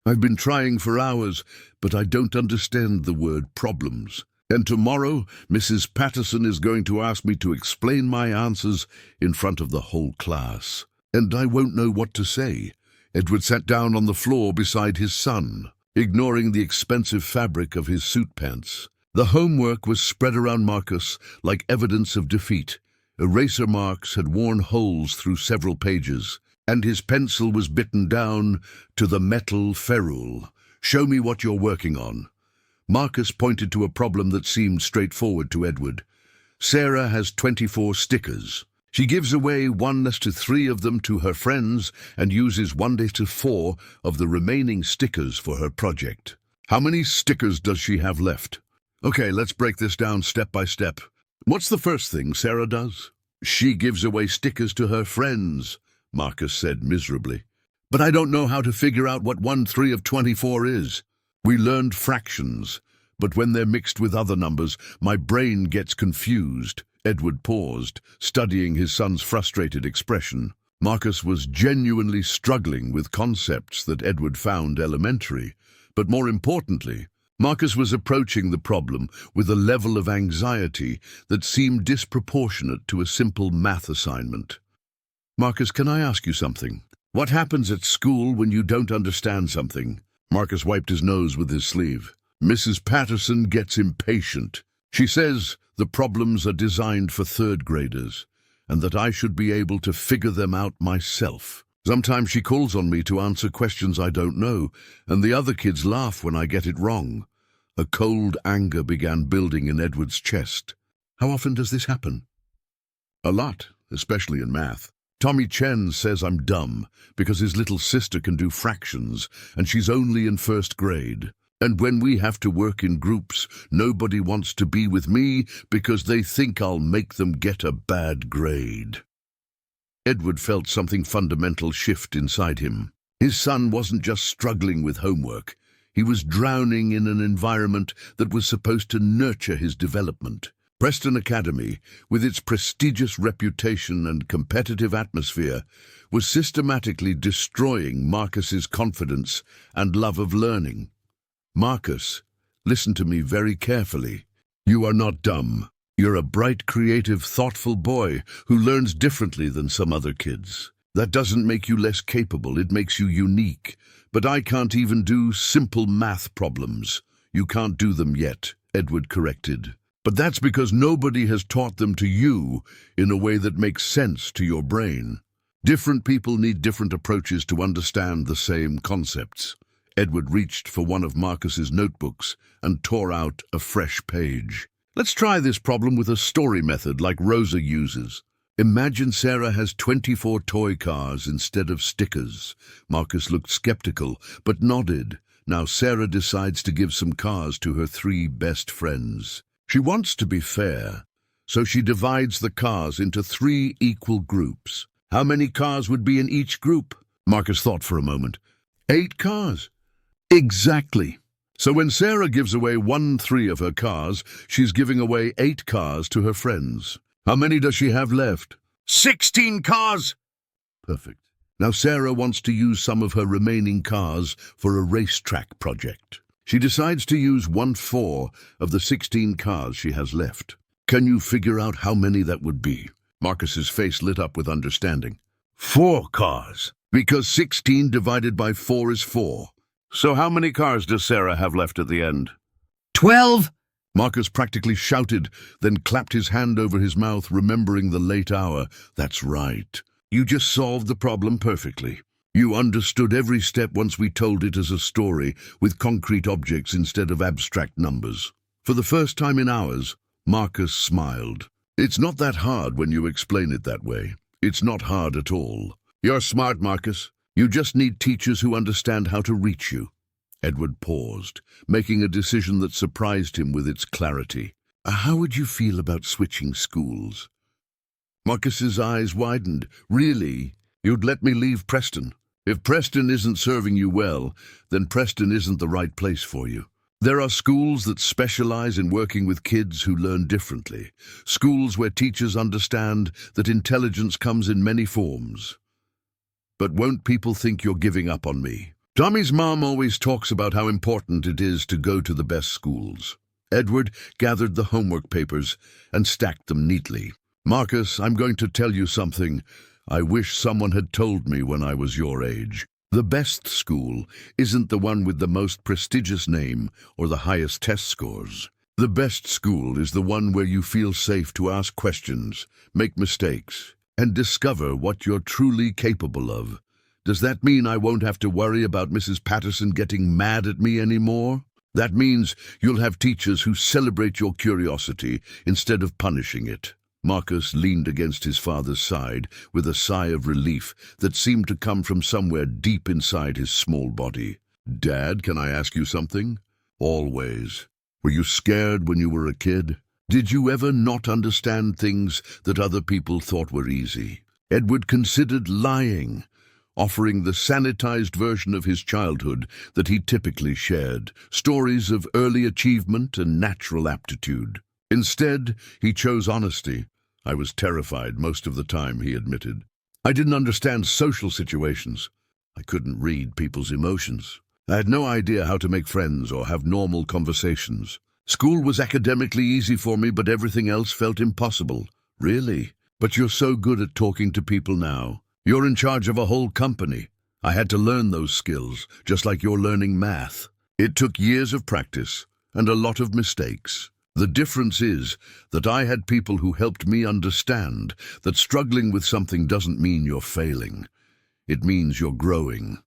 Speaker 1: I've been trying for hours, but I don't understand the word problems. And tomorrow, Mrs. Patterson is going to ask me to explain my answers in front of the whole class. And I won't know what to say." Edward sat down on the floor beside his son, ignoring the expensive fabric of his suit pants. The homework was spread around Marcus like evidence of defeat. Eraser marks had worn holes through several pages, and his pencil was bitten down to the metal ferrule. "Show me what you're working on." Marcus pointed to a problem that seemed straightforward to Edward. "Sarah has 24 stickers. She gives away 1:3 of them to her friends and uses 1:4 of the remaining stickers for her project. How many stickers does she have left?" "Okay, let's break this down step by step. What's the first thing Sarah does?" "She gives away stickers to her friends," Marcus said miserably. "But I don't know how to figure out what 1/3 of 24 is. We learned fractions, but when they're mixed with other numbers, my brain gets confused." Edward paused, studying his son's frustrated expression. Marcus was genuinely struggling with concepts that Edward found elementary, but more importantly, Marcus was approaching the problem with a level of anxiety that seemed disproportionate to a simple math assignment. "Marcus, can I ask you something? What happens at school when you don't understand something?" Marcus wiped his nose with his sleeve. "Mrs. Patterson gets impatient. She says the problems are designed for third graders, and that I should be able to figure them out myself. Sometimes she calls on me to answer questions I don't know, and the other kids laugh when I get it wrong." A cold anger began building in Edward's chest. "How often does this happen?" "A lot, especially in math. Tommy Chen says I'm dumb because his little sister can do fractions and she's only in first grade. And when we have to work in groups, nobody wants to be with me because they think I'll make them get a bad grade." Edward felt something fundamental shift inside him. His son wasn't just struggling with homework. He was drowning in an environment that was supposed to nurture his development. Preston Academy, with its prestigious reputation and competitive atmosphere, was systematically destroying Marcus's confidence and love of learning. "Marcus, listen to me very carefully. You are not dumb. You're a bright, creative, thoughtful boy who learns differently than some other kids. That doesn't make you less capable, it makes you unique. But I can't even do simple math problems." "You can't do them yet," Edward corrected. "But that's because nobody has taught them to you in a way that makes sense to your brain. Different people need different approaches to understand the same concepts." Edward reached for one of Marcus's notebooks and tore out a fresh page. "Let's try this problem with a story method like Rosa uses. Imagine Sarah has 24 toy cars instead of stickers." Marcus looked skeptical, but nodded. Now Sarah decides to give some cars to her three best friends. She wants to be fair, so she divides the cars into three equal groups. How many cars would be in each group? Marcus thought for a moment. 8 cars. Exactly. So when Sarah gives away 1/3 of her cars, she's giving away 8 cars to her friends. How many does she have left? 16 cars! Perfect. Now Sarah wants to use some of her remaining cars for a racetrack project. She decides to use 1/4 of the 16 cars she has left. Can you figure out how many that would be? Marcus's face lit up with understanding. 4 cars. Because 16 divided by 4 is 4. So how many cars does Sarah have left at the end?
Speaker 2: 12!
Speaker 1: Marcus practically shouted, then clapped his hand over his mouth, remembering the late hour. That's right. You just solved the problem perfectly. You understood every step once we told it as a story, with concrete objects instead of abstract numbers. For the first time in hours, Marcus smiled. It's not that hard when you explain it that way. It's not hard at all. You're smart, Marcus. You just need teachers who understand how to reach you. Edward paused, making a decision that surprised him with its clarity. How would you feel about switching schools? Marcus's eyes widened. Really? You'd let me leave Preston? If Preston isn't serving you well, then Preston isn't the right place for you. There are schools that specialize in working with kids who learn differently. Schools where teachers understand that intelligence comes in many forms. But won't people think you're giving up on me? Tommy's mom always talks about how important it is to go to the best schools. Edward gathered the homework papers and stacked them neatly. Marcus, I'm going to tell you something I wish someone had told me when I was your age. The best school isn't the one with the most prestigious name or the highest test scores. The best school is the one where you feel safe to ask questions, make mistakes, and discover what you're truly capable of. Does that mean I won't have to worry about Mrs. Patterson getting mad at me anymore? That means you'll have teachers who celebrate your curiosity instead of punishing it. Marcus leaned against his father's side with a sigh of relief that seemed to come from somewhere deep inside his small body. Dad, can I ask you something? Always. Were you scared when you were a kid? Did you ever not understand things that other people thought were easy? Edward considered lying, offering the sanitized version of his childhood that he typically shared, stories of early achievement and natural aptitude. Instead, he chose honesty. I was terrified most of the time, he admitted. I didn't understand social situations. I couldn't read people's emotions. I had no idea how to make friends or have normal conversations. School was academically easy for me, but everything else felt impossible. Really? But you're so good at talking to people now. You're in charge of a whole company. I had to learn those skills, just like you're learning math. It took years of practice and a lot of mistakes. The difference is that I had people who helped me understand that struggling with something doesn't mean you're failing. It means you're growing.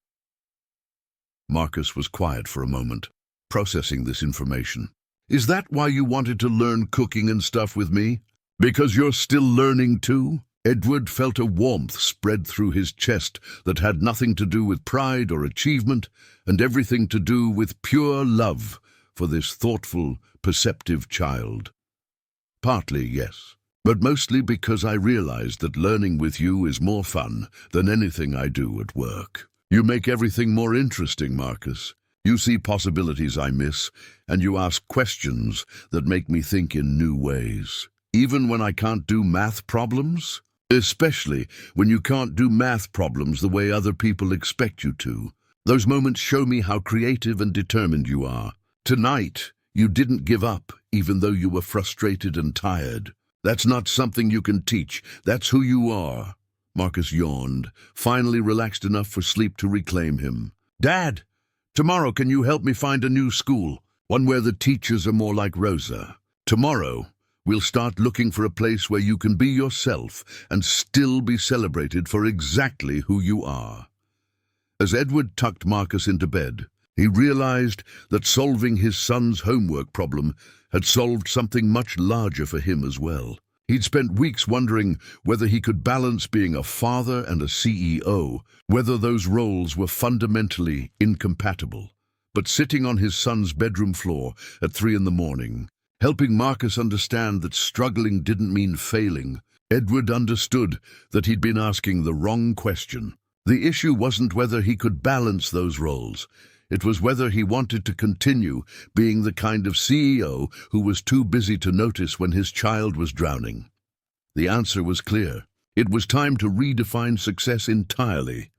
Speaker 1: Marcus was quiet for a moment, processing this information. Is that why you wanted to learn cooking and stuff with me? Because you're still learning too? Edward felt a warmth spread through his chest that had nothing to do with pride or achievement and everything to do with pure love for this thoughtful, perceptive child. Partly, yes, but mostly because I realized that learning with you is more fun than anything I do at work. You make everything more interesting, Marcus. You see possibilities I miss, and you ask questions that make me think in new ways. Even when I can't do math problems? Especially when you can't do math problems the way other people expect you to. Those moments show me how creative and determined you are. Tonight, you didn't give up, even though you were frustrated and tired. That's not something you can teach. That's who you are. Marcus yawned, finally relaxed enough for sleep to reclaim him. Dad, tomorrow can you help me find a new school? One where the teachers are more like Rosa. Tomorrow, we'll start looking for a place where you can be yourself and still be celebrated for exactly who you are. As Edward tucked Marcus into bed, he realized that solving his son's homework problem had solved something much larger for him as well. He'd spent weeks wondering whether he could balance being a father and a CEO, whether those roles were fundamentally incompatible. but sitting on his son's bedroom floor at 3 in the morning, helping Marcus understand that struggling didn't mean failing. Edward understood that he'd been asking the wrong question. The issue wasn't whether he could balance those roles. It was whether he wanted to continue being the kind of CEO who was too busy to notice when his child was drowning. The answer was clear. It was time to redefine success entirely.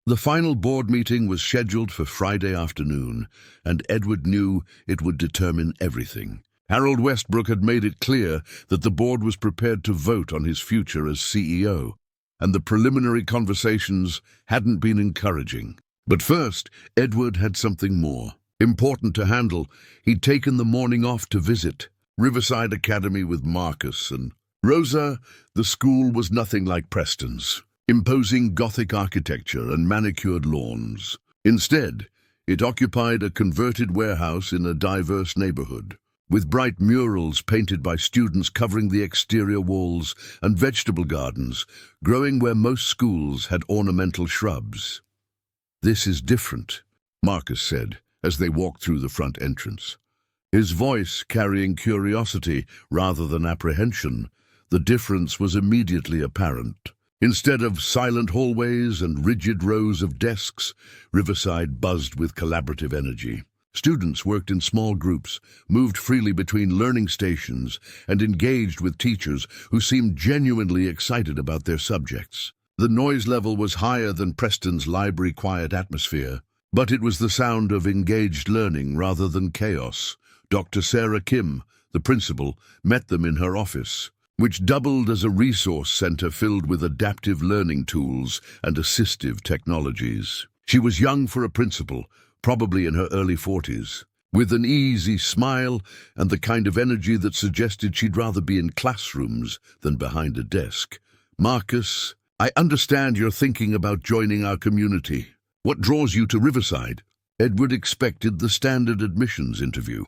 Speaker 1: The final board meeting was scheduled for Friday afternoon, and Edward knew it would determine everything. Harold Westbrook had made it clear that the board was prepared to vote on his future as CEO, and the preliminary conversations hadn't been encouraging. But first, Edward had something more important to handle. He'd taken the morning off to visit Riverside Academy with Marcus and Rosa. The school was nothing like Preston's imposing Gothic architecture and manicured lawns. Instead, it occupied a converted warehouse in a diverse neighborhood, with bright murals painted by students covering the exterior walls and vegetable gardens growing where most schools had ornamental shrubs. "This is different," Marcus said as they walked through the front entrance, his voice carrying curiosity rather than apprehension. The difference was immediately apparent. Instead of silent hallways and rigid rows of desks, Riverside buzzed with collaborative energy. Students worked in small groups, moved freely between learning stations, and engaged with teachers who seemed genuinely excited about their subjects. The noise level was higher than Preston's library quiet atmosphere, but it was the sound of engaged learning rather than chaos. Dr. Sarah Kim, the principal, met them in her office, which doubled as a resource center filled with adaptive learning tools and assistive technologies. She was young for a principal, probably in her early 40s, with an easy smile and the kind of energy that suggested she'd rather be in classrooms than behind a desk. "Marcus, I understand you're thinking about joining our community. What draws you to Riverside?" Edward expected the standard admissions interview.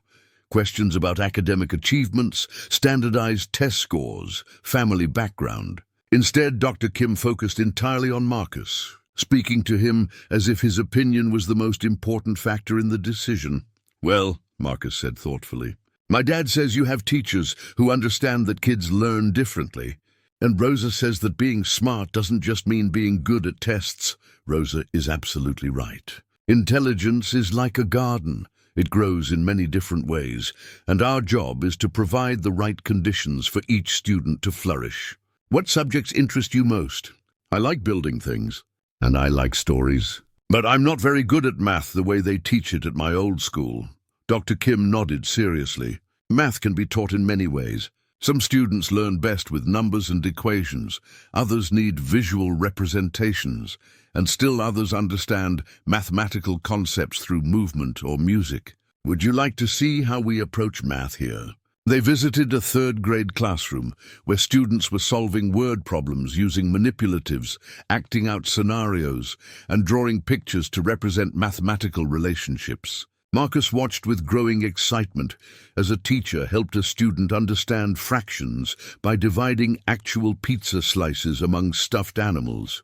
Speaker 1: Questions about academic achievements, standardized test scores, family background. Instead, Dr. Kim focused entirely on Marcus, speaking to him as if his opinion was the most important factor in the decision. "Well," Marcus said thoughtfully, "my dad says you have teachers who understand that kids learn differently. And Rosa says that being smart doesn't just mean being good at tests." Rosa is absolutely right. Intelligence is like a garden. It grows in many different ways, and our job is to provide the right conditions for each student to flourish. "What subjects interest you most?" "I like building things, and I like stories. But I'm not very good at math the way they teach it at my old school." Dr. Kim nodded seriously. "Math can be taught in many ways. Some students learn best with numbers and equations, others need visual representations, and still others understand mathematical concepts through movement or music. Would you like to see how we approach math here?" They visited a third-grade classroom where students were solving word problems using manipulatives, acting out scenarios, and drawing pictures to represent mathematical relationships. Marcus watched with growing excitement as a teacher helped a student understand fractions by dividing actual pizza slices among stuffed animals.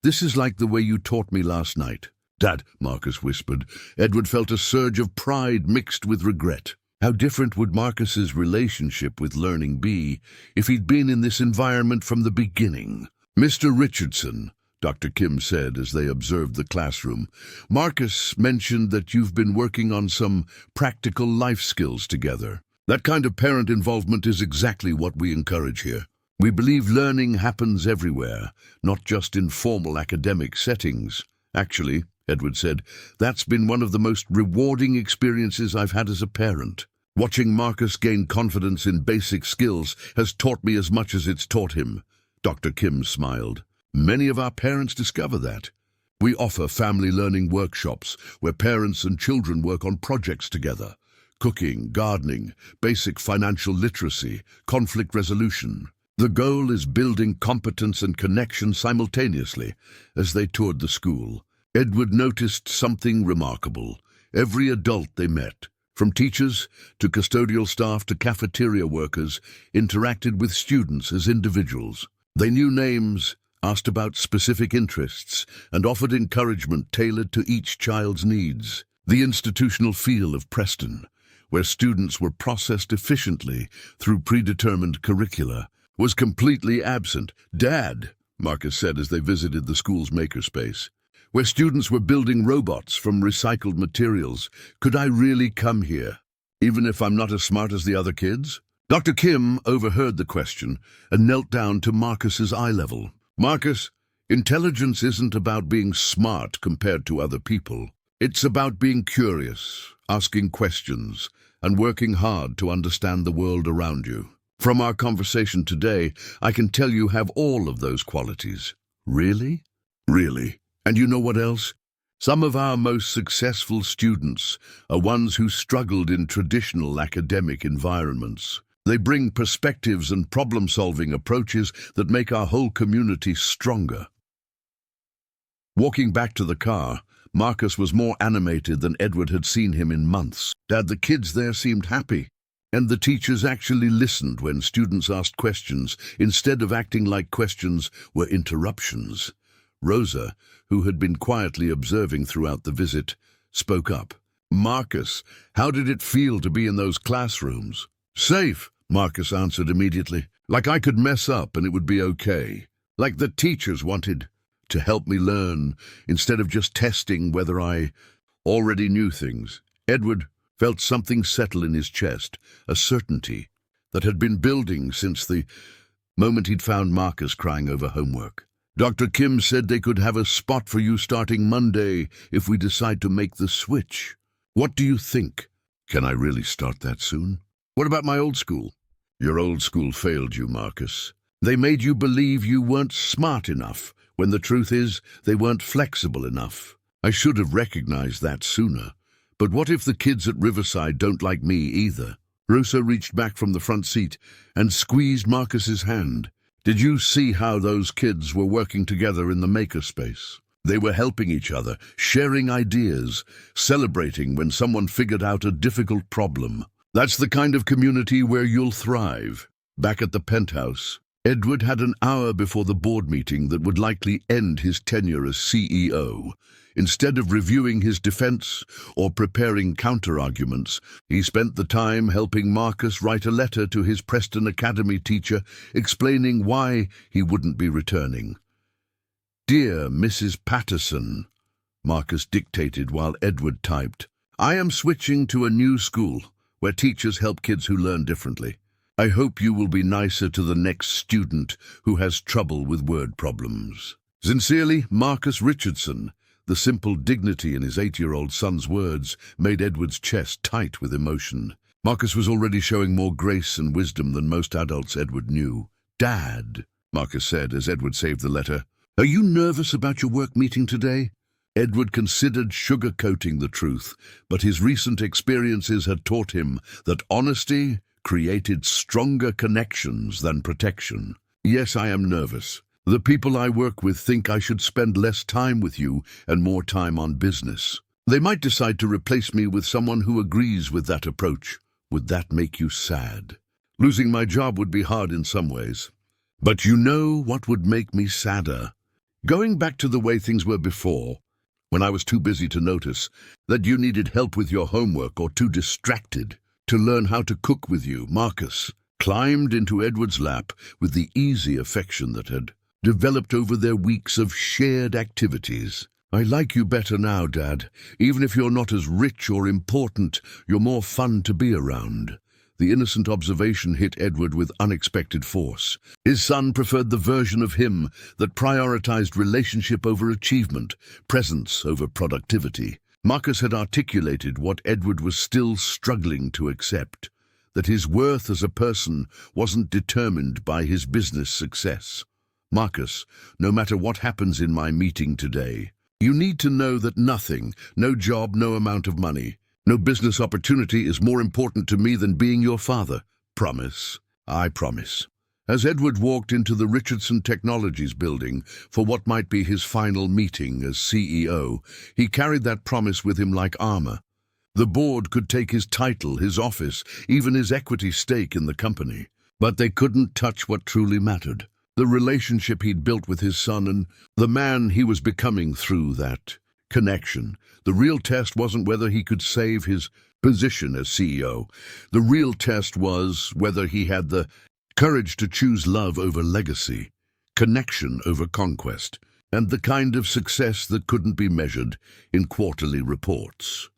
Speaker 1: "This is like the way you taught me last night, Dad," Marcus whispered. Edward felt a surge of pride mixed with regret. How different would Marcus's relationship with learning be if he'd been in this environment from the beginning? "Mr. Richardson," Dr. Kim said as they observed the classroom, "Marcus mentioned that you've been working on some practical life skills together. That kind of parent involvement is exactly what we encourage here. We believe learning happens everywhere, not just in formal academic settings." "Actually," Edward said, "that's been one of the most rewarding experiences I've had as a parent. Watching Marcus gain confidence in basic skills has taught me as much as it's taught him." Dr. Kim smiled. "Many of our parents discover that. We offer family learning workshops where parents and children work on projects together. Cooking, gardening, basic financial literacy, conflict resolution. The goal is building competence and connection simultaneously." As they toured the school, Edward noticed something remarkable. Every adult they met, from teachers to custodial staff to cafeteria workers, interacted with students as individuals. They knew names, asked about specific interests, and offered encouragement tailored to each child's needs. The institutional feel of Preston, where students were processed efficiently through predetermined curricula, was completely absent. "Dad," Marcus said as they visited the school's makerspace, where students were building robots from recycled materials, "could I really come here, even if I'm not as smart as the other kids?" Dr. Kim overheard the question and knelt down to Marcus's eye level. "Marcus, intelligence isn't about being smart compared to other people. It's about being curious, asking questions, and working hard to understand the world around you. From our conversation today, I can tell you have all of those qualities." "Really?" "Really. And you know what else? Some of our most successful students are ones who struggled in traditional academic environments. They bring perspectives and problem-solving approaches that make our whole community stronger." Walking back to the car, Marcus was more animated than Edward had seen him in months. "Dad, the kids there seemed happy, and the teachers actually listened when students asked questions, instead of acting like questions were interruptions." Rosa, who had been quietly observing throughout the visit, spoke up. "Marcus, how did it feel to be in those classrooms?" "Safe," Marcus answered immediately. "Like I could mess up and it would be okay. Like the teachers wanted to help me learn, instead of just testing whether I already knew things." Edward felt something settle in his chest, a certainty that had been building since the moment he'd found Marcus crying over homework. "Dr. Kim said they could have a spot for you starting Monday if we decide to make the switch. What do you think? Can I really start that soon?" "What about my old school?" "Your old school failed you, Marcus. They made you believe you weren't smart enough, when the truth is they weren't flexible enough. I should have recognized that sooner. But what if the kids at Riverside don't like me either?" Rosa reached back from the front seat and squeezed Marcus's hand. "Did you see how those kids were working together in the makerspace? They were helping each other, sharing ideas, celebrating when someone figured out a difficult problem. That's the kind of community where you'll thrive." Back at the penthouse, Edward had an hour before the board meeting that would likely end his tenure as CEO. Instead of reviewing his defense or preparing counter-arguments, he spent the time helping Marcus write a letter to his Preston Academy teacher explaining why he wouldn't be returning. "Dear Mrs. Patterson," Marcus dictated while Edward typed, "I am switching to a new school where teachers help kids who learn differently. I hope you will be nicer to the next student who has trouble with word problems. Sincerely, Marcus Richardson." The simple dignity in his 8-year-old son's words made Edward's chest tight with emotion. Marcus was already showing more grace and wisdom than most adults Edward knew. "Dad," Marcus said as Edward saved the letter, "are you nervous about your work meeting today?" Edward considered sugarcoating the truth, but his recent experiences had taught him that honesty created stronger connections than protection. "Yes, I am nervous. The people I work with think I should spend less time with you and more time on business. They might decide to replace me with someone who agrees with that approach. Would that make you sad? Losing my job would be hard in some ways. But you know what would make me sadder? Going back to the way things were before, when I was too busy to notice that you needed help with your homework or too distracted to learn how to cook with you." Marcus climbed into Edward's lap with the easy affection that had developed over their weeks of shared activities. "I like you better now, Dad. Even if you're not as rich or important, you're more fun to be around." The innocent observation hit Edward with unexpected force. His son preferred the version of him that prioritized relationship over achievement, presence over productivity. Marcus had articulated what Edward was still struggling to accept, that his worth as a person wasn't determined by his business success. "Marcus, no matter what happens in my meeting today, you need to know that nothing, no job, no amount of money, no business opportunity is more important to me than being your father. Promise?" "I promise." As Edward walked into the Richardson Technologies building for what might be his final meeting as CEO, he carried that promise with him like armor. The board could take his title, his office, even his equity stake in the company, but they couldn't touch what truly mattered. the relationship he'd built with his son, and the man he was becoming through that connection. The real test wasn't whether he could save his position as CEO. The real test was whether he had the courage to choose love over legacy, connection over conquest, and the kind of success that couldn't be measured in quarterly reports.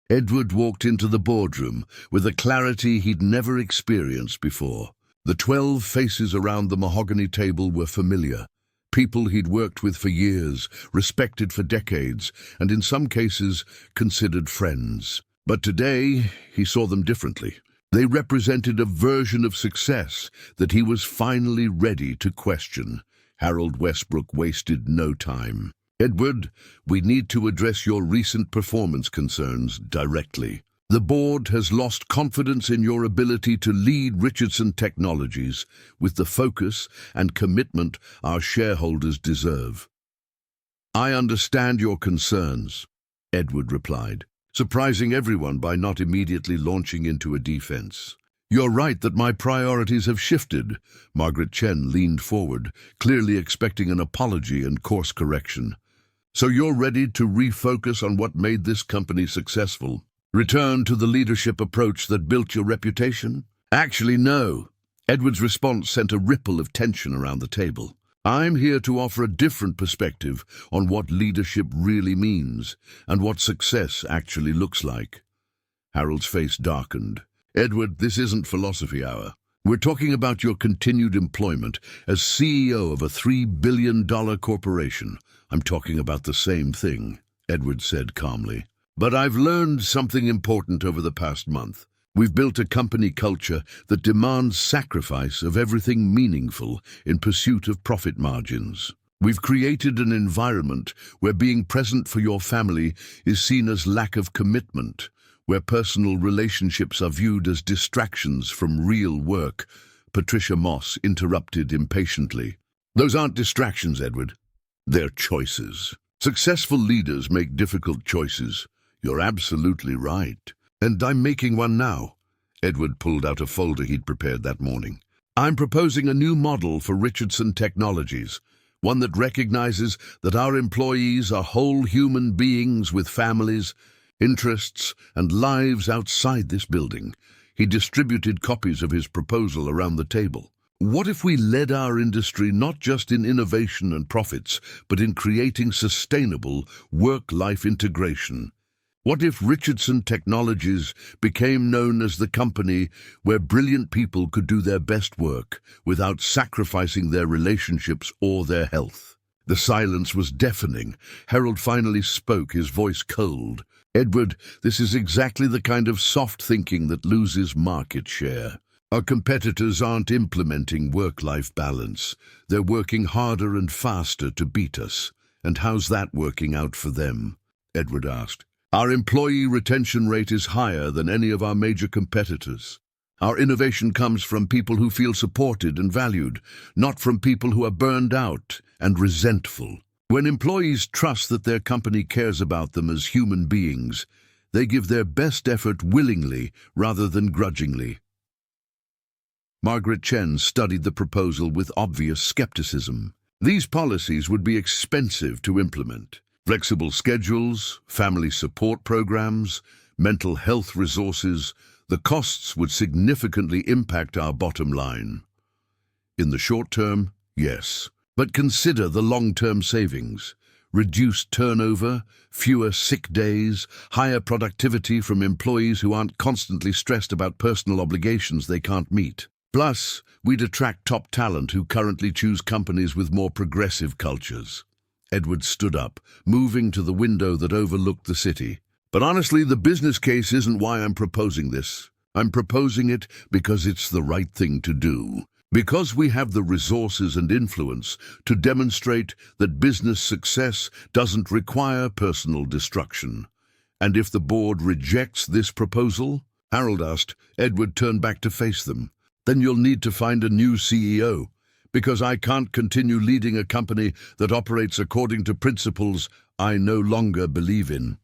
Speaker 1: Edward walked into the boardroom with a clarity he'd never experienced before. The 12 faces around the mahogany table were familiar. People he'd worked with for years, respected for decades, and in some cases considered friends. But today, he saw them differently. They represented a version of success that he was finally ready to question. Harold Westbrook wasted no time. "Edward, we need to address your recent performance concerns directly. The board has lost confidence in your ability to lead Richardson Technologies with the focus and commitment our shareholders deserve." "I understand your concerns," Edward replied, surprising everyone by not immediately launching into a defense. "You're right that my priorities have shifted." Margaret Chen leaned forward, clearly expecting an apology and course correction. "So you're ready to refocus on what made this company successful? Return to the leadership approach that built your reputation?" "Actually, no." Edward's response sent a ripple of tension around the table. "I'm here to offer a different perspective on what leadership really means and what success actually looks like." Harold's face darkened. "Edward, this isn't philosophy hour. We're talking about your continued employment as CEO of a $3 billion corporation." "I'm talking about the same thing," Edward said calmly. "But I've learned something important over the past month. We've built a company culture that demands sacrifice of everything meaningful in pursuit of profit margins. We've created an environment where being present for your family is seen as lack of commitment, where personal relationships are viewed as distractions from real work." Patricia Moss interrupted impatiently. "Those aren't distractions, Edward. They're choices. Successful leaders make difficult choices." "You're absolutely right. And I'm making one now." Edward pulled out a folder he'd prepared that morning. "I'm proposing a new model for Richardson Technologies, one that recognizes that our employees are whole human beings with families, interests, and lives outside this building." He distributed copies of his proposal around the table. "What if we led our industry not just in innovation and profits, but in creating sustainable work-life integration? What if Richardson Technologies became known as the company where brilliant people could do their best work without sacrificing their relationships or their health?" The silence was deafening. Harold finally spoke, his voice cold. "Edward, this is exactly the kind of soft thinking that loses market share. Our competitors aren't implementing work-life balance. They're working harder and faster to beat us. And how's that working out for them?" Edward asked. "Our employee retention rate is higher than any of our major competitors. Our innovation comes from people who feel supported and valued, not from people who are burned out and resentful. When employees trust that their company cares about them as human beings, they give their best effort willingly rather than grudgingly." Margaret Chen studied the proposal with obvious skepticism. These policies would be expensive to implement. Flexible schedules, family support programs, mental health resources, the costs would significantly impact our bottom line. In the short term, yes. But consider the long-term savings. Reduced turnover, fewer sick days, higher productivity from employees who aren't constantly stressed about personal obligations they can't meet. Plus, we'd attract top talent who currently choose companies with more progressive cultures. Edward stood up, moving to the window that overlooked the city. "But honestly, the business case isn't why I'm proposing this. I'm proposing it because it's the right thing to do. Because we have the resources and influence to demonstrate that business success doesn't require personal destruction. And if the board rejects this proposal," Harold asked, Edward turned back to face them, "then you'll need to find a new CEO. Because I can't continue leading a company that operates according to principles I no longer believe in."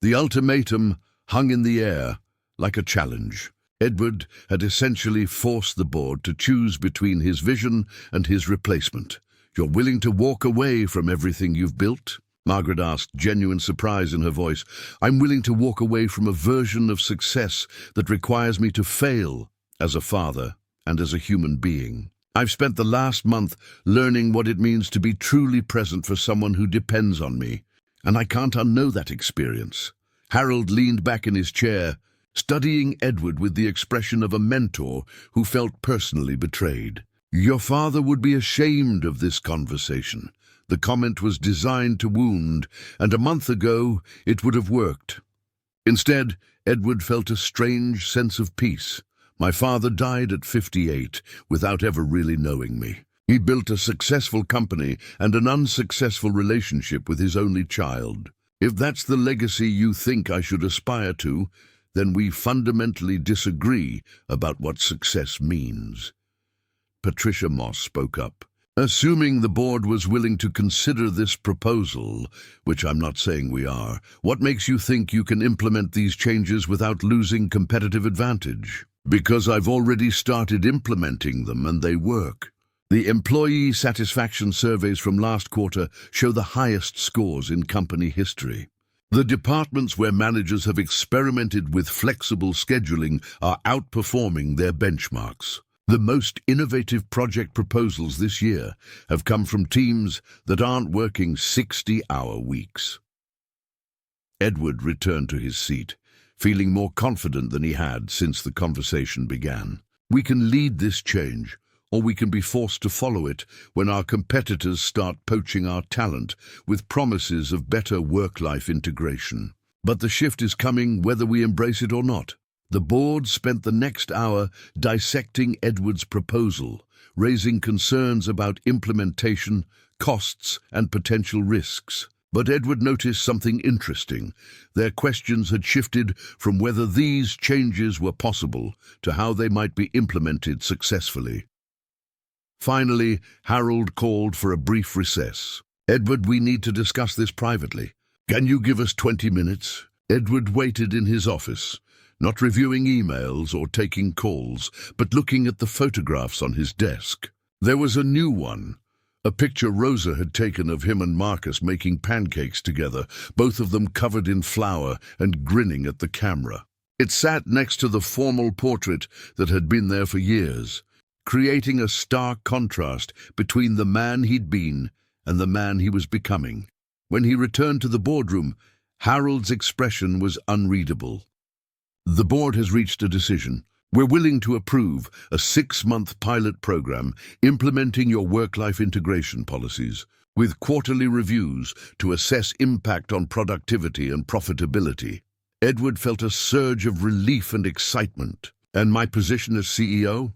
Speaker 1: The ultimatum hung in the air like a challenge. Edward had essentially forced the board to choose between his vision and his replacement. "You're willing to walk away from everything you've built?" Margaret asked, genuine surprise in her voice. "I'm willing to walk away from a version of success that requires me to fail as a father and as a human being. I've spent the last month learning what it means to be truly present for someone who depends on me, and I can't unknow that experience." Harold leaned back in his chair, studying Edward with the expression of a mentor who felt personally betrayed. "Your father would be ashamed of this conversation." The comment was designed to wound, and a month ago it would have worked. Instead, Edward felt a strange sense of peace. "My father died at 58 without ever really knowing me. He built a successful company and an unsuccessful relationship with his only child. If that's the legacy you think I should aspire to, then we fundamentally disagree about what success means." Patricia Moss spoke up. "Assuming the board was willing to consider this proposal, which I'm not saying we are, what makes you think you can implement these changes without losing competitive advantage?" "Because I've already started implementing them and they work." The employee satisfaction surveys from last quarter show the highest scores in company history. The departments where managers have experimented with flexible scheduling are outperforming their benchmarks. The most innovative project proposals this year have come from teams that aren't working 60-hour weeks. Edward returned to his seat, feeling more confident than he had since the conversation began. "We can lead this change, or we can be forced to follow it when our competitors start poaching our talent with promises of better work-life integration. But the shift is coming whether we embrace it or not." The board spent the next hour dissecting Edward's proposal, raising concerns about implementation, costs, and potential risks. But Edward noticed something interesting. Their questions had shifted from whether these changes were possible to how they might be implemented successfully. Finally, Harold called for a brief recess. "Edward, we need to discuss this privately. Can you give us 20 minutes? Edward waited in his office, not reviewing emails or taking calls, but looking at the photographs on his desk. There was a new one, a picture Rosa had taken of him and Marcus making pancakes together, both of them covered in flour and grinning at the camera. It sat next to the formal portrait that had been there for years, creating a stark contrast between the man he'd been and the man he was becoming. When he returned to the boardroom, Harold's expression was unreadable. "The board has reached a decision. We're willing to approve a 6-month pilot program implementing your work-life integration policies, with quarterly reviews to assess impact on productivity and profitability." Edward felt a surge of relief and excitement. "And my position as CEO?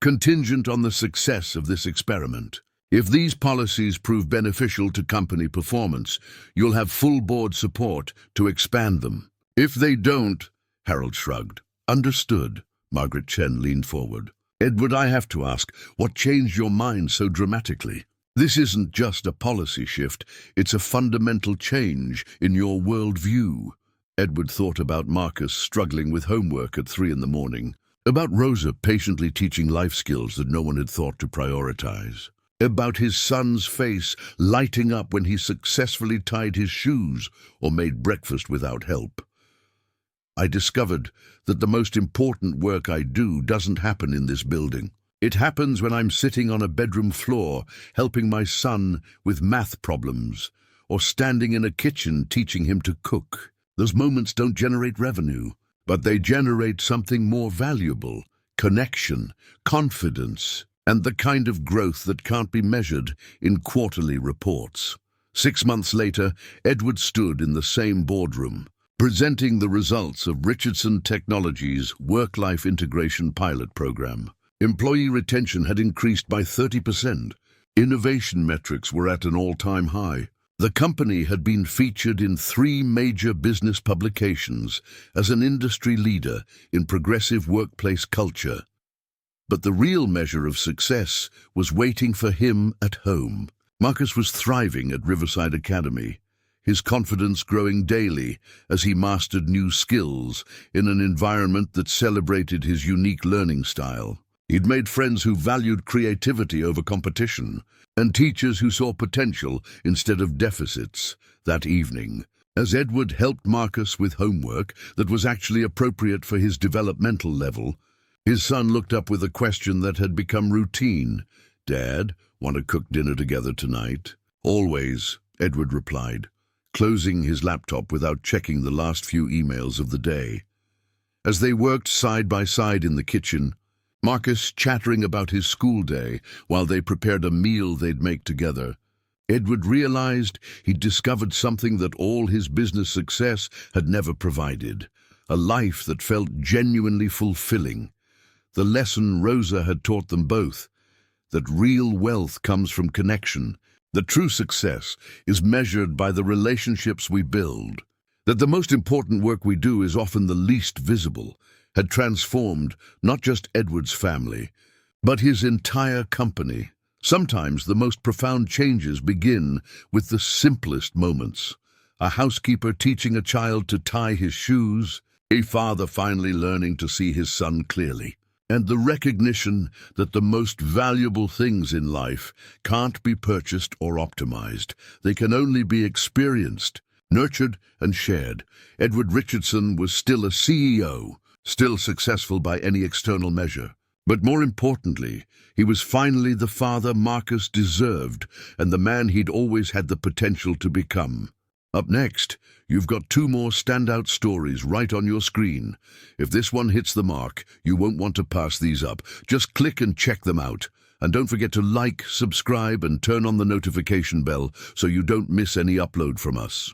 Speaker 1: Contingent on the success of this experiment. If these policies prove beneficial to company performance, you'll have full board support to expand them. If they don't—" Harold shrugged. "Understood." Margaret Chen leaned forward. "Edward, I have to ask, what changed your mind so dramatically? This isn't just a policy shift, it's a fundamental change in your worldview." Edward thought about Marcus struggling with homework at 3 in the morning, about Rosa patiently teaching life skills that no one had thought to prioritize, about his son's face lighting up when he successfully tied his shoes or made breakfast without help. "I discovered that the most important work I do doesn't happen in this building. It happens when I'm sitting on a bedroom floor helping my son with math problems, or standing in a kitchen teaching him to cook. Those moments don't generate revenue, but they generate something more valuable: connection, confidence, and the kind of growth that can't be measured in quarterly reports." 6 months later, Edward stood in the same boardroom, presenting the results of Richardson Technologies' work-life integration pilot program. Employee retention had increased by 30%. Innovation metrics were at an all-time high. The company had been featured in 3 major business publications as an industry leader in progressive workplace culture. But the real measure of success was waiting for him at home. Marcus was thriving at Riverside Academy. his confidence growing daily as he mastered new skills in an environment that celebrated his unique learning style. He'd made friends who valued creativity over competition, and teachers who saw potential instead of deficits. That evening, as Edward helped Marcus with homework that was actually appropriate for his developmental level, his son looked up with a question that had become routine. "Dad, want to cook dinner together tonight?" "Always," Edward replied, closing his laptop without checking the last few emails of the day. As they worked side by side in the kitchen, Marcus chattering about his school day while they prepared a meal they'd make together, Edward realized he'd discovered something that all his business success had never provided, a life that felt genuinely fulfilling. The lesson Rosa had taught them both, that real wealth comes from connection, that true success is measured by the relationships we build, that the most important work we do is often the least visible, had transformed not just Edward's family, but his entire company. Sometimes the most profound changes begin with the simplest moments. A housekeeper teaching a child to tie his shoes, a father finally learning to see his son clearly, and the recognition that the most valuable things in life can't be purchased or optimized. They can only be experienced, nurtured, and shared. Edward Richardson was still a CEO, still successful by any external measure. But more importantly, he was finally the father Marcus deserved and the man he'd always had the potential to become. Up next, you've got two more standout stories right on your screen. If this one hits the mark, you won't want to pass these up. Just click and check them out. And don't forget to like, subscribe, and turn on the notification bell so you don't miss any upload from us.